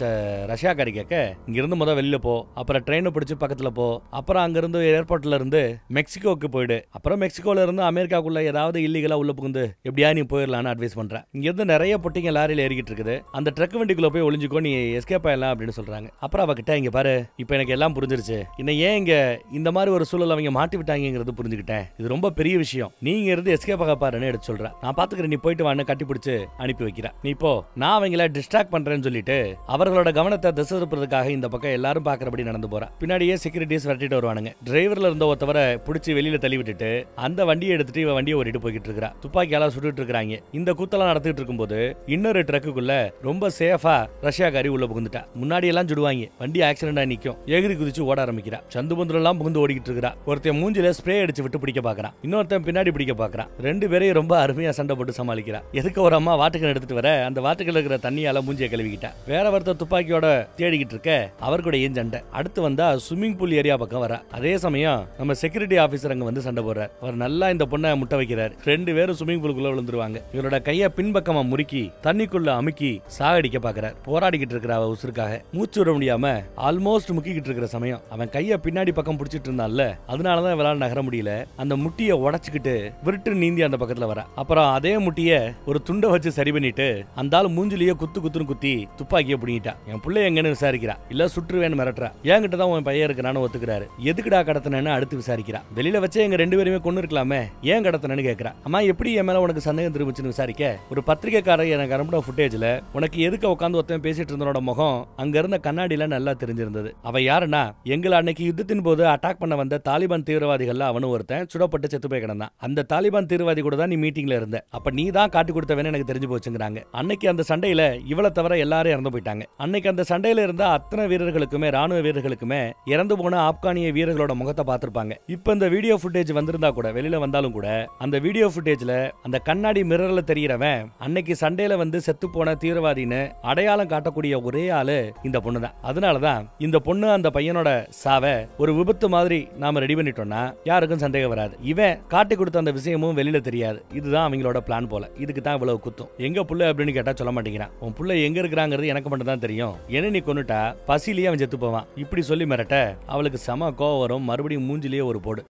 ரஷ்யாக்காரி கேட்க, இங்க இருந்து முதல் வெளியில போ, அப்புறம் ட்ரெயினை பிடிச்சு பக்கத்துல போ, அப்புறம் அங்க இருந்து ஏர்போர்ட்ல இருந்து மெக்சிகோக்கு போயிடு, அப்புறம் மெக்சிகோல இருந்து அமெரிக்காக்குள்ள ஏதாவது இல்லீகலா உள்ள புகுந்து எப்படியா நீ போயிடலான்னு அட்வைஸ் பண்றேன். இங்க இருந்து நிறைய பொட்டிங்க லாரியில ஏறிக்கிட்டு இருக்குது. அந்த ட்ரக் வண்டிக்குள்ள போய் ஒளிஞ்சுக்கோ, நீ எஸ்கேப் ஆயிடலாம் அப்படின்னு சொல்றாங்க. அப்புறம் அவகிட்ட, இங்க பாரு, இப்ப எனக்கு எல்லாம் புரிஞ்சிருச்சு. இன்னும் ஏன் இங்க இந்த மாதிரி ஒரு சூழல் அவங்க மாட்டி விட்டாங்கிறது புரிஞ்சுக்கிட்டேன். இது ரொம்ப பெரிய விஷயம். நீங்க இருந்து எஸ்கேப் ஆக பாருன்னு எடுத்து சொல்றேன். நான் பாத்துக்கிறேன், நீ போயிட்டு வான்னு கட்டி பிடிச்சு அனுப்பி வைக்கிறேன். நீ இப்போ நான் அவங்கள டிஸ்ட்ராக்ட் பண்றேன்னு சொல்லிட்டு அவர்களோட கவனத்தை திசை திருப்பறதுக்காக இந்த பக்கம் எல்லாரும் பாக்குறபடி நடந்து போறா. பின்னாடியே செக்யூரிட்டிஸ் விரட்டிட்டு வருவானுங்க. டிரைவர்ல இருந்த ஒருத்தவரை பிடிச்சி வெளியில தள்ளி விட்டுட்டு அந்த வண்டியை எடுத்துட்டு இவ வண்டியை ஓடிட்டு போய்கிட்டு இருக்கா. துப்பாக்கியால சுட்டுட்டு இருக்காங்க. இந்த கூத்தெல்லாம் நடத்திட்டு இருக்கும்போது இன்னொரு ட்ரக்குக்குள்ள ரொம்ப சேஃபா ரஷ்யாக்காரி உள்ள புகுந்துட்டா. முன்னாடி எல்லாம் சுடுவாங்க. வண்டி ஆக்சிடென்ட் ஆகி நிக்கும். எகிரி குதிச்சு ஓட ஆரம்பிக்கிறா. சந்து பந்துல எல்லாம் புகுந்து ஓடிக்கிட்டு இருக்கா. ஒருத்தன் மூஞ்சில ஸ்ப்ரே அடிச்சு விட்டு பிடிக்க பாக்குறான். இன்னொருத்தன் பின்னாடி பிடிக்க பாக்குறான். 2 பேரையும் ரொம்ப அருமையா சண்டை போட்டு சமாளிக்கிறா. எதுக்கு ஒரு அம்மா வாட்டுக்கு எடுத்துட்டு வர அந்த வாட்டுக்குள்ள இருக்கிற தண்ணியால மூஞ்சியை கழுவிக்கிட்டா. வேற ஒருத்தர் துப்பாக்கியோட தேடிக்கிட்டு இருக்க. அவர் கூட ஏன் சண்டை. அடுத்து வந்தா ஸ்விம்மிங் பூல் ஏரியா பக்கம் வர. அதே சமயம் நம்ம செக்யூரிட்டி ஆபீசர் அங்க வந்து சண்டை போடுறார். அவர் நல்லா இந்த பொண்ணை முட்டை வைக்கிறார். 2 பேரும் ஸ்விம்மிங் பூலுக்குள்ள விழுந்துருவாங்க. இவரோட கைய பின்பக்கமா முறுக்கி தண்ணிக்குள்ள அமுக்கி சாகடிக்க பாக்குறார். போராடிக்கிட்டு இருக்கிற அவ உசுருக்காக. மூச்சு விட முடியாம ஆல்மோஸ்ட் முக்கிக்கிட்டு இருக்கிற சமயம் அவன் கைய பின்னாடி பக்கம் பிடிச்சிட்டு இருந்தான்ல, அதனாலதான் இவளால நகர முடியல. அந்த முட்டியை உடைச்சுக்கிட்டு விருட்டு நீந்தி அந்த பக்கத்துல வர. அப்புறம் அதே முட்டிய ஒரு துண்டை வச்சு சரி பண்ணிட்டு அந்த ஆள் மூஞ்சிலேயே குத்துன்னு குத்தி துப்பாக்கியை பிடிங்கிட்டா. என் பிள்ளை எங்கன்னு விசாரிக்கிறா. இல்ல சுற்றுவேன்னு மிரட்டுறா. என்கிட்ட தான் உன் பையன் இருக்கிறான்னு ஒத்துக்கிறாரு. எதுக்குடா கடத்தினு அடுத்து விசாரிக்கிறா. வெளியில வச்சே எங்க 2 பேருமே கொண்டு இருக்கலாமே, ஏன் கடத்தினு கேட்கிறா. அம்மா எப்படி என் மேல உனக்கு சந்தேகம் திரும்பிச்சுன்னு விசாரிக்க, ஒரு பத்திரிகைக்காரர் எனக்கு அனுப்பின ஃபுட்டேஜ்ல உனக்கு எதுக்கு உட்காந்து ஒருத்தன் பேசிட்டு இருந்தனோட முகம் அங்க இருந்த கண்ணாடியில நல்லா தெரிஞ்சிருந்தது. அவ யாருன்னா, எங்களை அன்னைக்கு யுத்தத்தின் போது அட்டாக் பண்ண வந்த தாலிபான் தீவிரவாதிகள் அவனு ஒருத்தன் சுடப்பட்டு செத்து போய் கிடந்தான். அந்த தாலிபான் தீவிரவாதி கூட தான் நீ மீட்டிங்ல இருந்த. அப்ப நீ தான் காட்டி கொடுத்தவன்னு எனக்கு தெரிஞ்சு போச்சுங்கிறாங்க. அன்னைக்கு அந்த சண்டையில இவளை தவிர எல்லாரும் இறந்து போயிட்டாங்க. அன்னைக்கு அந்த சண்டையில இருந்த அத்தனை வீரர்களுக்குமே, ராணுவ வீரர்களுக்குமே இறந்து போன ஆப்கானிய வீரர்களோட முகத்தை பார்த்திருப்பாங்க. இப்ப இந்த வீடியோ ஃபுட்டேஜ் வந்திருந்தா கூட, வெளியில வந்தாலும் கூட, அந்த வீடியோ ஃபுட்டேஜ்ல அந்த கண்ணாடி மிரர்ல தெரியறவன் அன்னைக்கு சண்டையில வந்து செத்து போன தீவிரவாதின்னு அடையாளம் காட்டக்கூடிய ஒரே ஆளு இந்த பொண்ணு தான். அதனாலதான் இந்த பொண்ணு அந்த பையனோட சாவ ஒரு விபத்து மாதிரி நாம ரெடி பண்ணிட்டோம்னா யாருக்கும் சந்தேகம் வராது. இவன் காட்டி கொடுத்த அந்த விஷயமும் வெளியில தெரியாது. இதுதான் அவங்களோட பிளான் போல. இதுக்கு தான் இவ்வளவு குத்தும். எங்க புள்ள அப்படின்னு கேட்டா சொல்ல மாட்டேங்கிறான். உன் புள்ள எங்க இருக்கிறாங்கிறது எனக்கு மட்டும் தான் தெரியும். என்ன நீ கொன்னுட்டா பசிலேயே அவன் செத்து போவான். இப்படி சொல்லி மிரட்ட அவளுக்கு செம கோவம் வரும். மறுபடியும் மூஞ்சிலேயே ஒரு போடு.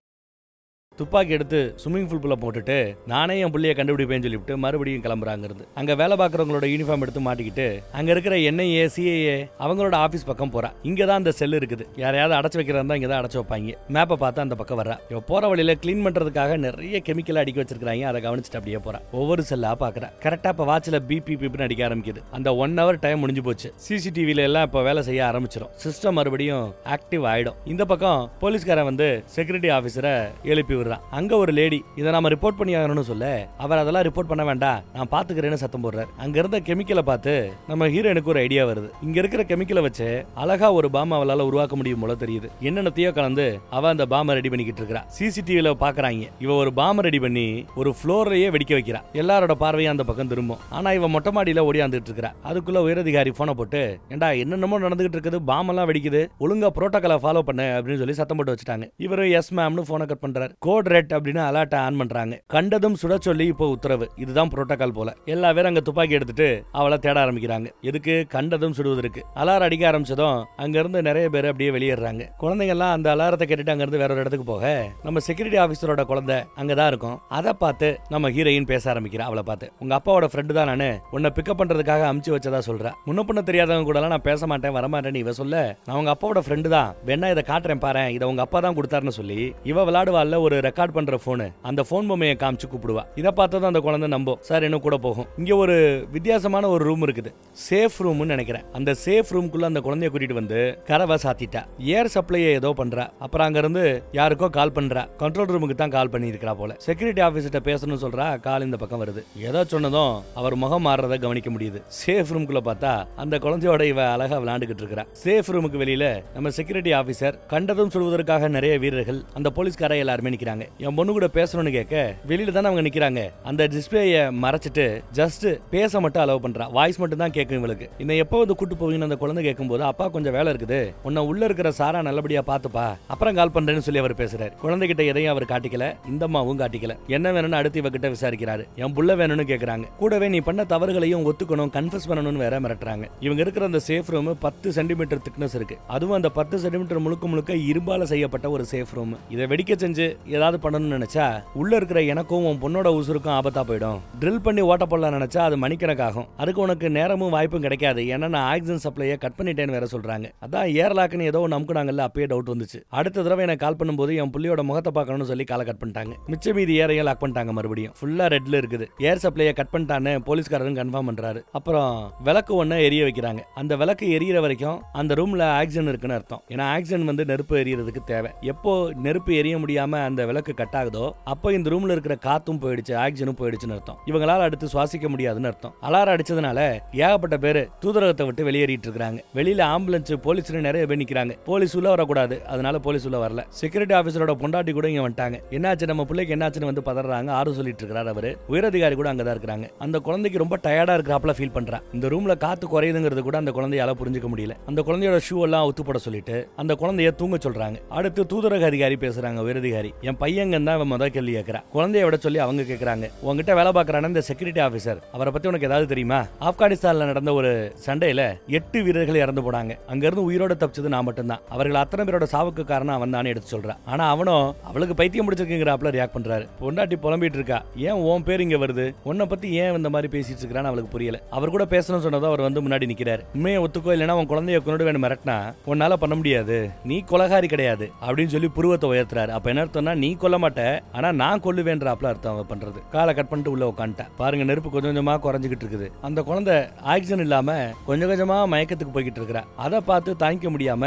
துப்பாக்கி எடுத்து ஸ்விம்மிங் பூல்குள்ள போட்டுட்டு நானே என் புள்ளைய கண்டுபிடிப்பேன்னு சொல்லிவிட்டு மறுபடியும் கிளம்புறாங்கிறது. அங்க வேலை பார்க்கறவங்களோட யூனிஃபார்ம் எடுத்து மாட்டிக்கிட்டு அங்க இருக்கிற NIA CIA அவங்களோட ஆபீஸ் பக்கம் போறா. இங்கதான் அந்த செல் இருக்குது. யாரையாவது அடைச்சு வைக்கிறதா இங்கதான் அடைச்சு வைப்பாங்க. மேப்பை பார்த்து அந்த பக்கம் வர்றா. இவ போற வழியில கிளீன் பண்றதுக்காக நிறைய கெமிக்கல் அடிக்க வச்சிருக்காங்க. அதை கவனிச்சுட்டு அப்படியே போறா. ஒவ்வொரு செல்லா பாக்குறா. கரெக்டா இப்ப வாட்ச்ல பிபிபின்னு அடிக்க ஆரம்பிக்குது. அந்த 1 hour டைம் முடிஞ்சு போச்சு. CCTVல எல்லாம் இப்ப வேலை செய்ய ஆரம்பிச்சிடும். சிஸ்டம் மறுபடியும் ஆக்டிவ் ஆயிடும். இந்த பக்கம் போலீஸ்காரன் வந்து செக்யூரிட்டி ஆபீசரை எழுப்பி விடுறான். அங்க ஒரு லேடி இதை நாம ரிப்போர்ட் பண்ணி ஆகணும்னு சொல்ல அவர் அதெல்லாம் ரிப்போர்ட் பண்ண வேண்டாம் நான் பாத்துக்கிறேன்னு சத்தம் போடுறாரு. அங்க இருந்த கெமிக்கலை பார்த்து நம்ம ஹீரோனுக்கு ஒரு ஐடியா வருது. இங்க இருக்கிற கெமிக்கலை வச்சு அழகா ஒரு பாம் அவளால உருவாக்க முடியும் போல தெரியுது. என்னென்னத்தையோ கலந்து அவ அந்த பாம்பை ரெடி பண்ணிக்கிட்டு இருக்கா. CCTVல பாக்குறாங்க. இவ ஒரு பாம்பை ரெடி பண்ணி ஒரு ஃப்ளோர்லயே வெடிக்க வைக்கிறா. எல்லாரோட பார்வையும் அந்த பக்கம் திரும்பும். ஆனா இவ மொட்டை மாடியில ஓடியாந்துட்டு இருக்கா. அதுக்குள்ள உயரதிகாரி போனை போட்டு ஏண்டா என்னென்னமோ நடந்துகிட்டு இருக்குது, பாம் எல்லாம் வெடிக்குது, ஒழுங்கா புரோட்டோகாலை ஃபாலோ பண்ணு அப்படின்னு சொல்லி சத்தம் போட்டு வச்சுட்டாங்க. இவரு எஸ் மேம்னு போனை கட் பண்றாரு. கோட் ரெட் அப்படின்னு அலர்ட் ஆன் பண்றாங்க. கண்டதும் சுட சொல்லி இப்போ உத்தரவு. இதுதான் புரோட்டோகால் போல. எல்லா பேரும் அங்க துப்பாக்கி எடுத்துட்டு அவளை தேட ஆரம்பிக்கிறாங்க. எதுக்கு? கண்டதும் சுடுவதற்கு. அலாரம் அடிக்க ஆரம்பிச்சதும் அங்க இருந்து நிறைய பேர் அப்படியே வெளியேறாங்க. குழந்தைங்க எல்லாம் அந்த அலாரத்தை கேட்டுட்டு அங்க இருந்து வேற ஒரு இடத்துக்கு போக நம்ம செக்யூரிட்டி ஆபீசரோட குழந்தை அங்கதான் இருக்கும். அதை பார்த்து நம்ம ஹீரோயின் பேச ஆரம்பிக்கிறா. அவளை பார்த்து உங்க அப்பாவோட ஃப்ரெண்டு தான் நானு, உன்னை பிக்கப் பண்றதுக்காக அமுச்சு வச்சதா சொல்றா. முன்ன பின்ன தெரியாதவங்க கூட நான் பேச மாட்டேன் வரமாட்டேன்னு இவ சொல்ல நான் உங்க அப்பாவோட ஃப்ரெண்டு தான், வேணா இதை காட்டுறேன் பாரு, இதை உங்க அப்பா தான் கொடுத்தாருன்னு சொல்லி இவ விளையாடுவாள்ல ஒரு ரெக்கார்ட் பண்ற போனு, அந்த போன் பொம்மையை காமிச்சு கூப்பிடுவா. இதை பார்த்ததும் அந்த குழந்தை நம்பும். சார் இன்னும் கூட போகும். இங்க ஒரு வித்தியாசமான ஒரு ரூம் இருக்குது. சேஃப் ரூம்னு நினைக்கிறேன். அந்த சேஃப் ரூம்குள்ள அந்த குழந்தைய கூட்டிட்டு வந்து கதவை சாத்திட்டா. ஏர் சப்ளையை ஏதோ பண்றா. அப்புறம் அங்க இருந்து யாருக்கோ கால் பண்றா. கண்ட்ரோல் ரூமுக்கு தான் கால் பண்ணி இருக்கா போல. செக்யூரிட்டி ஆபீசர்ட்ட பேசணும்னு சொல்றா. கால் இந்த பக்கம் வருது. ஏதோ சொன்னதும் அவர் முகம் மாறுறத கவனிக்க முடியுது. சேஃப் ரூம்குள்ள பார்த்தா அந்த குழந்தையோட இவ அழகா விளையாண்டுகிட்டு இருக்கா. சேஃப் ரூமுக்கு வெளியில நம்ம செக்யூரிட்டி ஆபீசர், கண்டதும் சொல்வதற்காக நிறைய வீரர்கள், அந்த போலீஸ்கார எல்லாருமே நிக்கிறாங்க. என் பொண்ணு கூட பேசணும்னு கேட்க வெளியில தானே அவங்க நிக்கிறாங்க. அந்த டிஸ்பிளேயை மறைச்சிட்டு ஜஸ்ட் பேச மட்டும் அலோவ் பண்றா. வாய்ஸ் மட்டும் தான் கேட்கும் இவளுக்கு. இன்னும் எப்போ வந்து கூட்டு போவீங்கன்னு அந்த குழந்தை கேட்கும் போது அப்பா கொஞ்சம் வேலை இருக்குது, உன்னை உள்ள இருக்கிற சாரா நல்லபடியா பாத்துப்பா, அப்புறம் கால் பண்றேன்னு சொல்லி அவர் பேசுறாரு. குழந்தைகிட்ட எதையும் அவர் காட்டிக்கல, இந்த அம்மாவும் காட்டிக்கல. என்ன வேணும்னு அடுத்து இவகிட்ட விசாரிக்கிறாரு. என் புள்ள வேணும்னு கேக்குறாங்க. கூடவே நீ பண்ண தவறுகளையும் ஒத்துக்கணும், கன்ஃபஸ் பண்ணணும்னு வேற மிரட்டுறாங்க. இவங்க இருக்கிற அந்த சேஃப் ரூம் 10 சென்டிமீட்டர் திக்னஸ் இருக்கு. அதுவும் அந்த 10 சென்டிமீட்டர் முழுக்க முழுக்க இரும்பால செய்யப்பட்ட ஒரு சேஃப் ரூம். இதை வெடிக்க செஞ்சு ஏதாவது பண்ணணும்னு நினைச்சா உள்ள இருக்கிற எனக்கும் உன் பொண்ணோட உசுருக்கும் ஆபத்தா போயிடும். ட்ரில் பண்ணி ஓட்ட போடலாம் நினைச்சா அது மணிக்கணக்காகும். அதுக்கு உனக்கு நேரமும் வாய்ப்பும் கிடைக்காது. ஏன்னா நான் ஆக்சிஜன் சப்ளையை கட் பண்ணிட்டேன்னு வேற சொல்றாங்க. அதான் ஏர்லாக்குன்னு ஏதோ நம்புனாங்கல்ல, அப்பயே டவுட் வந்துச்சு. அடுத்த தடவை எனக்கு கால் பண்ணும்போது என் புள்ளியோட முகத்தை பார்க்கணும்னு சொல்லி காலை கட் பண்ணிட்டாங்க. மிச்ச மீதி ஏரையும் லாக் பண்ணிட்டாங்க. மறுபடியும் ஃபுல்லா ரெட்ல இருக்குது. ஏர் சப்ளையை கட் பண்ணிட்டான்னு போலீஸ்காரரும் கன்ஃபார்ம் பண்றாரு. அப்புறம் விளக்கு ஒண்ணு எரிய வைக்கிறாங்க. அந்த விளக்கு எரியற வரைக்கும் அந்த ரூம்ல ஆக்சிஜன் இருக்குன்னு அர்த்தம். ஏன்னா ஆக்சிஜன் வந்து நெருப்பு எரியறதுக்கு தேவை. எப்போ நெருப்பு எரிய முடியாம அந்த விளக்கு கட் ஆகுதோ அப்போ இந்த ரூம்ல இருக்கிற காத்தும் போயிடுச்சு, ஆக்சிஜனும் போயிடுச்சுன்னு அர்த்தம். இவங்களால அடுத்து சுவாசிக்க முடியாதுன்னு அர்த்தம். அலாரம் அடிச்சதுனால ஏகப்பட்ட பேரு தூதரகத்தை விட்டு வெளியேறிட்டு இருக்காங்க. வெளியில ஆம்புலன்ஸ் போலீஸ் நிறைய பேர் நிக்கிறாங்க. போலீஸ் உள்ள வரக்கூடாது, அதனால போலீஸ் உள்ள வரல. செக்யூரிட்டி ஆபீசரோட பொண்டாட்டி கூட இங்க வந்துட்டாங்க. என்னாச்சு நம்ம பிள்ளைக்கு என்னாச்சுன்னு வந்து பதறாங்க. ஆறு சொல்லிட்டு இருக்காரு அவரு. உயரதிகாரி கூட அங்கதான் இருக்காங்க. அந்த குழந்தைக்கு ரொம்ப டயர்டா இருக்கிறாப்ல ஃபீல் பண்றா. இந்த ரூம்ல காத்து குறையுதுங்கிறது கூட அந்த குழந்தையால புரிஞ்சுக்க முடியல. அந்த குழந்தையோட ஷூ எல்லாம் ஒத்து போட சொல்லிட்டு அந்த குழந்தைய தூங்க சொல்றாங்க. அடுத்து தூதரக அதிகாரி பேசுறாங்க. உயரதிகாரி என் பையங்க தான் முதல் கேள்வி கேட்கிறா. குழந்தைய விட சொல்லி அவங்க கேட்கறாங்க. உங்ககிட்ட வேலை பார்க்கறான இந்த செக்யூரிட்டி ஆபீசர், அவரை பத்தி உனக்கு ஏதாவது தெரியுமா? ஆப்கானிஸ்தான்ல நடந்த ஒரு சண்டையில 8 வீரர்கள் இறந்து போனாங்க. அங்க இருந்து உயிரோட தப்பிச்சது நான் மட்டும்தான். அவர்கள் அத்தனை பேரோட சாவுக்கு காரணம் அவன் தானே எடுத்து சொல்றான். ஆனா அவனும் அவளுக்கு பைத்தியம் முடிச்சிருக்குங்கிறாப்ல ரியாக்ட் பண்றாரு. பொண்டாட்டி புலம்பிட்டு இருக்கா. ஏன் உன் பேர் இங்க வருது, உன்னை பத்தி ஏன் இந்த மாதிரி பேசிட்டு இருக்கான்னு அவளுக்கு புரியல. அவர் கூட பேசணும்னு சொன்னதும் அவர் வந்து முன்னாடி நிக்கிறாரு. உண்மையை ஒத்துக்கோ, இல்லைன்னா உன் குழந்தைய கொண்டு வேணும் மிரட்டினா உன்னால பண்ண முடியாது, நீ கொலகாரி கிடையாது அப்படின்னு சொல்லி புருவத்தை உயர்த்துறாரு. அப்ப என்ன அர்த்தம்னா நீ கொல்ல மாட்ட, ஆனா நான் கொல்லுவேன்றாப்ல அர்த்தம் அவ பண்றது. காலை கட் பண்ணிட்டு உள்ள உட்காந்துட்டா. பாருங்க நெருப்பு கொஞ்சம் கொஞ்சமா குறைஞ்சிக்கிட்டு இருக்குது. அந்த குழந்தை ஆக்சிஜன் இல்லாம கொஞ்சம் கொஞ்சமா மயக்கத்துக்கு போய்கிட்டு இருக்கிறா. அதை பார்த்து தாங்கிக்க முடியாம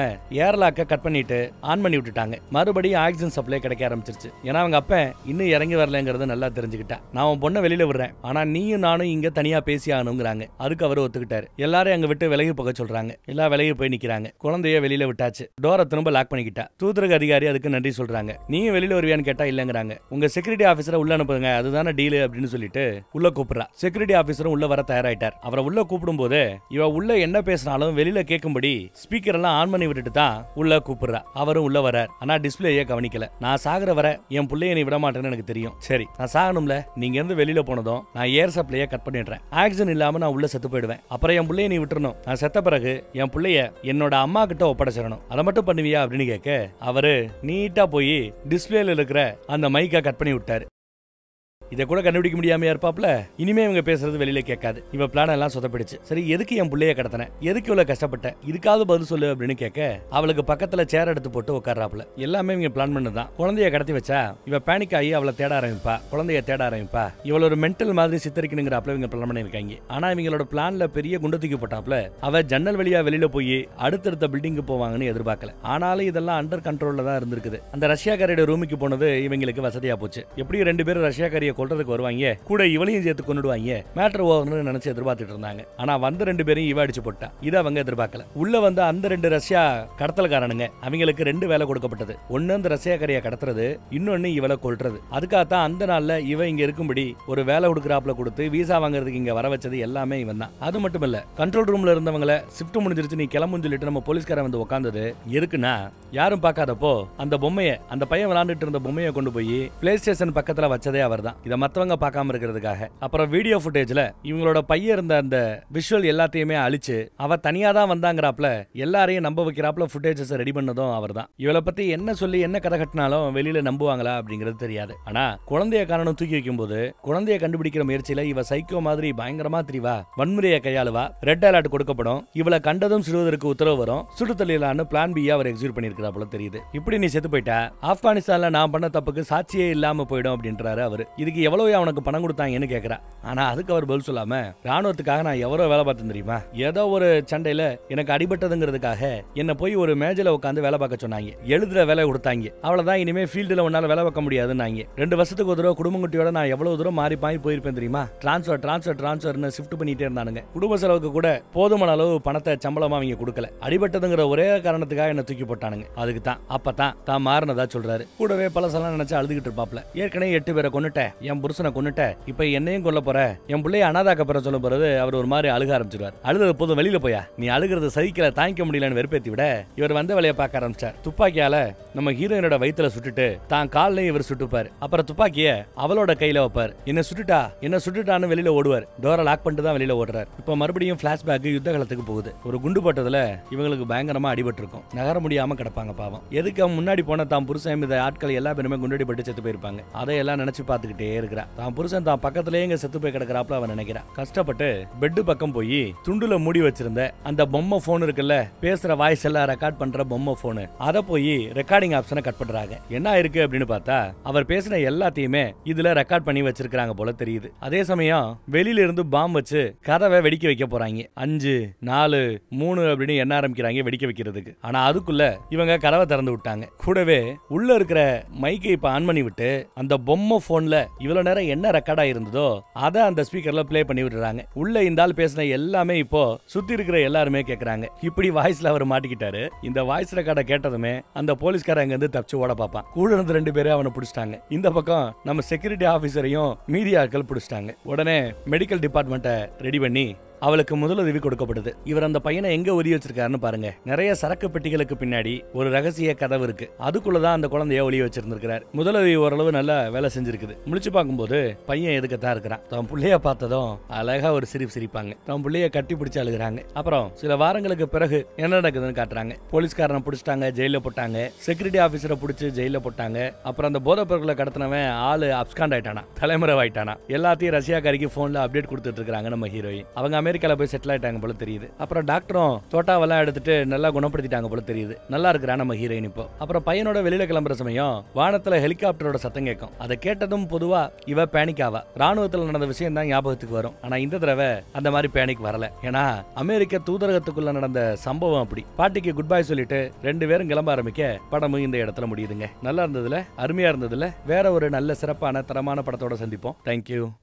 ஏர்லாக்க கட் பண்ணிட்டு ஆன் பண்ணி விட்டுட்டாங்க. மறுபடியும் ஆக்சிஜன் சப்ளை கிடைக்க ஆரம்பிச்சிருச்சு. ஏன்னா அவங்க அப்ப இன்னும் இறங்கி வரலங்கிறத நல்லா தெரிஞ்சுக்கிட்டா. நான் உன் பொண்ணை வெளியில விடுறேன், ஆனா நீயும் நானும் இங்க தனியா பேசி ஆகணுங்கிறாங்க. அதுக்கு அவர் ஒத்துக்கிட்டாரு. எல்லாரும் அங்க விட்டு விலகி போக சொல்றாங்க. எல்லா விலகி போய் நிக்கிறாங்க. குழந்தைய வெளியில விட்டாச்சு. டோரை திரும்ப லாக் பண்ணிக்கிட்டா. தூதரக அதிகாரி அதுக்கு நன்றி சொல்றாங்க. நீங்க வெளியில வருவியான்னு கேட்டா இல்லங்கிறாங்க. உங்க செக்யூரிட்டி ஆபீசரை உள்ள அனுப்புங்க, அதுதானே டீல் அப்படின்னு சொல்லிட்டு உள்ள கூப்பிடுறா. செக்யூரிட்டி ஆபீசரும் உள்ள வர தயாராயிட்டார். அவரை உள்ள கூப்பிடும் போது இவ உள்ள என்ன பேசினாலும் வெளியில கேட்கும்படி ஸ்பீக்கர் எல்லாம் ஆன் பண்ணி விட்டுட்டு தான் உள்ள கூப்பிடுறா. அவரும் உள்ள வரார். ஆனா டிஸ்பிளேயே கவனிக்கல. நான் சாகுற வர என் பிள்ளைய நீ விட மாட்டேன்னு எனக்கு தெரியும். சரி நான் சாகணும்ல, நீங்க இருந்து வெளியில போனதும் நான் ஏர் சப்ளைய கட் பண்ணிடுறேன். ஆக்சிஜன் இல்லாம நான் உள்ள செத்து போயிடுவேன். அப்புறம் என் பிள்ளைய நீ விட்டுறணும். நான் செத்த பிறகு என் பிள்ளைய என்னோட அம்மா கிட்ட ஒப்படைச்சிடணும். அதை மட்டும் பண்ணுவியா அப்படின்னு கேட்க அவரு நீட்டா போய் டிஸ்பிளேல இருக்கிற அந்த மைக்கை கட் பண்ணி விட்டாரு. இதை கூட கண்டுபிடிக்க முடியாம இருப்பாப்ல. இனிமே இவங்க பேசுறது வெளியில கேட்காது. இவ பிளான் எல்லாம் சொதப்பிடுச்சு. சரி, எதுக்கு என் புள்ளைய கடத்தின, எதுக்கு இவ்வளவு கஷ்டப்பட்ட, இதுக்காவது பதில் சொல்லு அப்படின்னு கேட்க அவளுக்கு பக்கத்துல சேர் எடுத்து போட்டு உட்கார்றாப்ல. எல்லாமே இவங்க பிளான் பண்ணதான். குழந்தைய கடத்தி வச்சா இவ பேனிக் ஆகி அவளை தேட ஆரம்பிப்பா, குழந்தைய தேட ஆரம்பிப்பா. இவள ஒரு மென்டல் மாதிரி சித்தரிக்கணுங்கிறாப்ல இவங்க பிளான் பண்ணிருக்காங்க. ஆனா இவங்களோட பிளான்ல பெரிய குண்டு தூக்கி போட்டாப்ல. அவ ஜன்னல் வழியா வெளியில போய் அடுத்தடுத்த பில்டிங்கு போவாங்கன்னு எதிர்பார்க்கல. ஆனாலும் இதெல்லாம் அண்டர் கண்ட்ரோல்ல தான் இருந்திருக்குது. அந்த ரஷ்யாக்காரியோட ரூமுக்கு போனது இவங்களுக்கு வசதியா போச்சு. எப்படியும் 2 பேரும் ரஷ்யாக்காரியை கொல்றதுக்கு வருவாங்க, கூட இவளையும் சேர்த்து கொண்டுடுவாங்க. மேட்டர் ஓவர்னு நினைச்சு எதிர்பார்த்துட்டு இருந்தாங்க. ஆனா வந்த 2 பேரையும் இவ அடிச்சு போட்டா. இதை அவங்க எதிர்பார்க்கல. உள்ள வந்த அந்த 2 ரஷ்யா கடத்தல்காரனுங்க, அவங்களுக்கு 2 வேலை கொடுக்கப்பட்டது. ஒன்னு அந்த ரஷ்யாக்காரியை கடத்துறது, இன்னொன்னு இவளை கொல்றது. அதுக்காகத்தான் அந்த நாள்ல இவ இங்க இருக்கும்படி ஒரு வேலை கொடுக்கறாப்ல கொடுத்து விசா வாங்குறதுக்கு இங்க வர வச்சது எல்லாமே இவன் தான். அது மட்டும் இல்ல, கண்ட்ரோல் ரூம்ல இருந்தவங்கள ஷிஃப்ட் முடிஞ்சிருச்சு நீ கிளம்புன்னு சொல்லிட்டு நம்ம போலீஸ்காரன் வந்து உட்கார்ந்தது எதுக்குன்னா, யாரும் பார்க்காதப்போ அந்த பொம்மையை, அந்த பையன் விளையாண்டுட்டு இருந்த பொம்மையை கொண்டு போய் பிளே ஸ்டேஷன் பக்கத்துல வச்சதே அவர் தான். இதை மத்தவங்க பார்க்காம இருக்கிறதுக்காக. அப்புறம் வீடியோ ஃபுட்டேஜ்ல இவங்களோட பையன் இருந்த அந்த விஷுவல் எல்லாத்தையுமே அழிச்சு அவ தனியா தான் வந்தாங்கறாப்ல எல்லாரையும் நம்ப வைக்கிறாப்ல ஃபுட்டேஜஸ் ரெடி பண்ணதும் அவர் தான். இவளை பத்தி என்ன சொல்லி என்ன கதை கட்டினாலும் வெளியில நம்புவாங்களா அப்படிங்கிறது தெரியாது. ஆனா குழந்தைய காரணம் தூக்கி வைக்கும்போது குழந்தைய கண்டுபிடிக்கிற முயற்சியில இவ சைக்கோ மாதிரி பயங்கரமா திரிவா, வன்முறையை கையாளுவா. ரெட் அலர்ட் கொடுக்கப்படும். இவளை கண்டதும் சுடுவதற்கு உத்தரவு வரும். சுடு தள்ளிடலான்னு பிளான் பி அவர் எக்ஸிக்யூட் பண்ணிருக்கிறாப்ல தெரியுது. இப்படி நீ செத்து போயிட்டா ஆப்கானிஸ்தான்ல நான் பண்ண தப்புக்கு சாட்சியே இல்லாம போயிடும் அப்படின்றாரு அவரு. இதுக்கு எவ்வளவு அவனுக்கு பணம் கொடுத்தாங்கன்னு கேக்குறா. ஆனா அதுக்கு அவர் பதில் சொல்லாம, ராணுவத்துக்காக நான் எவ்வளவு வேலை பார்த்தேன் தெரியுமா, ஏதோ ஒரு சண்டையில எனக்கு அடிபட்டதுங்கிறதுக்காக என்ன போய் ஒரு மேஜையில உட்காந்து வேலை பார்க்க சொன்னாங்க, எழுதுற வேலை கொடுத்தாங்க. அவ்வளவுதான், இனிமே ஃபீல்டுல உன்னால வேலை பார்க்க முடியாதுன்னாங்க. 2 வருஷத்துக்கு ஒரு தடவை குடும்பங்குட்டியோட நான் எவ்வளவு தூரம் மாறி போயிருப்பேன் தெரியுமா. டிரான்ஸ்ஃபர்னு ஷிஃப்ட் பண்ணிட்டே இருந்தானுங்க. குடும்ப செலவுக்கு கூட போதுமான அளவு பணத்தை சம்பளமா அவங்க கொடுக்கல. அடிபட்டதுங்கிற ஒரே காரணத்துக்காக என்ன தூக்கி போட்டானுங்க. அதுக்கு தான் அப்பதான் தான் மாறினதா சொல்றாரு. கூடவே பலசெல்லாம் நினைச்சு அழுதுகிட்டு இருப்பாப்ல. ஏற்கனவே 8 பேரை கொன்னுட்டேன், என் புருஷனை கொன்னுட்டேன், இப்ப என்னையும் கொல்ல போற, என் பிள்ளைய அனாதாக்க போற சொல்ல போறது. அவர் ஒரு மாதிரி அழுக ஆரம்பிச்சிருவார். அழுது போதும் வெளியில போயா, நீ அழுகிறது சகிக்கல, தாங்கிக்க முடியலன்னு வெறுப்பேத்தி விட இவர் வந்த வேலையை பார்க்க ஆரம்பிச்சார். துப்பாக்கியால நம்ம ஹீரோயினோட வயித்துல சுட்டுட்டு தான் காலையும் இவர் சுட்டுப்பாரு. அப்புறம் துப்பாக்கிய அவளோட கையில வைப்பார். என்ன சுட்டுட்டான்னு வெளியில ஓடுவார். டோரை லாக் பண்ணிட்டு தான் வெளியில ஓடுறார். இப்ப மறுபடியும் பிளாஷ்பேக் யுத்த காலத்துக்கு போகுது. ஒரு குண்டு போட்டதுல இவங்களுக்கு பயங்கரமா அடிபட்டு இருக்கும். நகர முடியாம கிடப்பாங்க பாவம். எதுக்கு முன்னாடி போன தான் புருஷன் இந்த ஆட்கள் எல்லா பேருமே குண்டடிப்பட்டு செத்து போயிருப்பாங்க. அதையெல்லாம் நினைச்சு பார்த்துக்கிட்டே இருக்கிறா. தான் புருஷன் தான் பக்கத்திலேயே இங்க செத்து போய் கிடக்குறாப்ல அவன் நினைக்கிறா. கஷ்டப்பட்டு பெட்டு பக்கம் போய் துண்டுல மூடி வச்சிருந்த அந்த பொம்மை போன் இருக்குல்ல, பேசுற வாய்ஸ் எல்லாம் ரெக்கார்ட் பண்ற பொம்மை போனு, அதை போய் ரெக்கார்டிங் ஆப்ஷனை கட் பண்றாங்க. என்ன இருக்கு அப்படின்னு பார்த்தா அவர் பேசின எல்லாத்தையுமே இதுல ரெக்கார்ட் பண்ணி வச்சிருக்காங்க போல தெரியுது. அதே சமயம் வெளியில இருந்து பாம் வச்சு கதவை வெடிக்க வைக்க போறாங்க. 5 4 3 அப்படின்னு என்ன ஆரம்பிக்கிறாங்க வெடிக்க வைக்கிறதுக்கு. ஆனா அதுக்குள்ள இவங்க கதவை திறந்து விட்டாங்க. கூடவே உள்ள இருக்கிற மைக்கை இப்ப ஆன் பண்ணி விட்டு அந்த பொம்மை போன்ல இவ்வளவு நேரம் என்ன ரெக்கார்டா இருந்ததோ அதை அந்த ஸ்பீக்கர்ல பிளே பண்ணி விட்டுறாங்க. உள்ள இந்த ஆள் பேசின எல்லாமே இப்போ சுத்தி இருக்கிற எல்லாருமே கேக்குறாங்க. இப்படி வாய்ஸ்ல அவர் மாட்டிக்கிட்டாரு. இந்த வாய்ஸ் ரெக்கார்டை கேட்டதுமே அந்த போலீஸ்காரங்க அங்க இருந்து தப்பிச்சு ஓட பாப்பான். கூட இருந்த 2 பேரும் அவனை பிடிச்சிட்டாங்க. இந்த பக்கம் நம்ம செக்யூரிட்டி ஆபீசரையும் மீடியா ஆட்கள் பிடிச்சிட்டாங்க. உடனே மெடிக்கல் டிபார்ட்மெண்ட்டை ரெடி பண்ணி அவளுக்கு முதலுதவி கொடுக்கப்படுது. இவர் அந்த பையனை எங்க ஒதுக்கி வச்சிருக்காருன்னு பாருங்க. நிறைய சரக்கு பெட்டிகளுக்கு பின்னாடி ஒரு ரகசிய கதவு இருக்கு. அதுக்குள்ளதான் அந்த குழந்தைய ஒளிய வச்சிருந்திருக்கிறார். முதலுதவி ஓரளவு நல்லா வேலை செஞ்சிருக்குது. முழிச்சு பார்க்கும்போது பையன் எதுக்கத்தான் இருக்கிறான். தன் பிள்ளைய பார்த்ததும் அழகா ஒரு சிரிப்பாங்க. தன் பிள்ளைய கட்டி பிடிச்சு அழுகுறாங்க. அப்புறம் சில வாரங்களுக்கு பிறகு என்ன நடக்குதுன்னு காட்டுறாங்க. போலீஸ்காரனை பிடிச்சிட்டாங்க, ஜெயில போட்டாங்க. செக்யூரிட்டி ஆபீசரை பிடிச்சு ஜெயில போட்டாங்க. அப்புறம் அந்த போதை பொருட்களை கடத்தினவன் ஆளு அப்ஸ்காண்ட் ஆயிட்டானா, தலைமறைவாயிட்டானா. எல்லாத்தையும் ரஷ்யாக்காரிக்கு போன்ல அப்டேட் கொடுத்துட்டு இருக்காங்க நம்ம ஹீரோயின். அவங்க அமெரிக்கால போய் செட்டில் ஆயிட்டாங்க போல தெரியுது. அப்புறம் டாக்டரும் தோட்டாவெல்லாம் எடுத்துட்டு நல்லா குணப்படுத்திட்டாங்க போல தெரியுது. நல்லா இருக்கிறா நம்ம ஹீரோயின் இப்போ. அப்புறம் பையனோட வெளியில கிளம்புற சமயம் வானத்துல ஹெலிகாப்டரோட சத்தம் கேட்கும். அதை கேட்டதும் பொதுவா இவ பேனிக் ஆவா. ராணுவத்தில் நடந்த விஷயம் தான் ஞாபகத்துக்கு வரும். ஆனா இந்த தடவை அந்த மாதிரி பேனிக் வரல. ஏன்னா அமெரிக்க தூதரகத்துக்குள்ள நடந்த சம்பவம் அப்படி. பாட்டிக்கு குட் பை சொல்லிட்டு 2 பேரும் கிளம்ப ஆரம்பிக்க படமும் இந்த இடத்துல முடியுதுங்க. நல்லா இருந்ததுல, அருமையா இருந்ததுல. வேற ஒரு நல்ல சிறப்பான தரமான படத்தோட சந்திப்போம். தேங்க்யூ.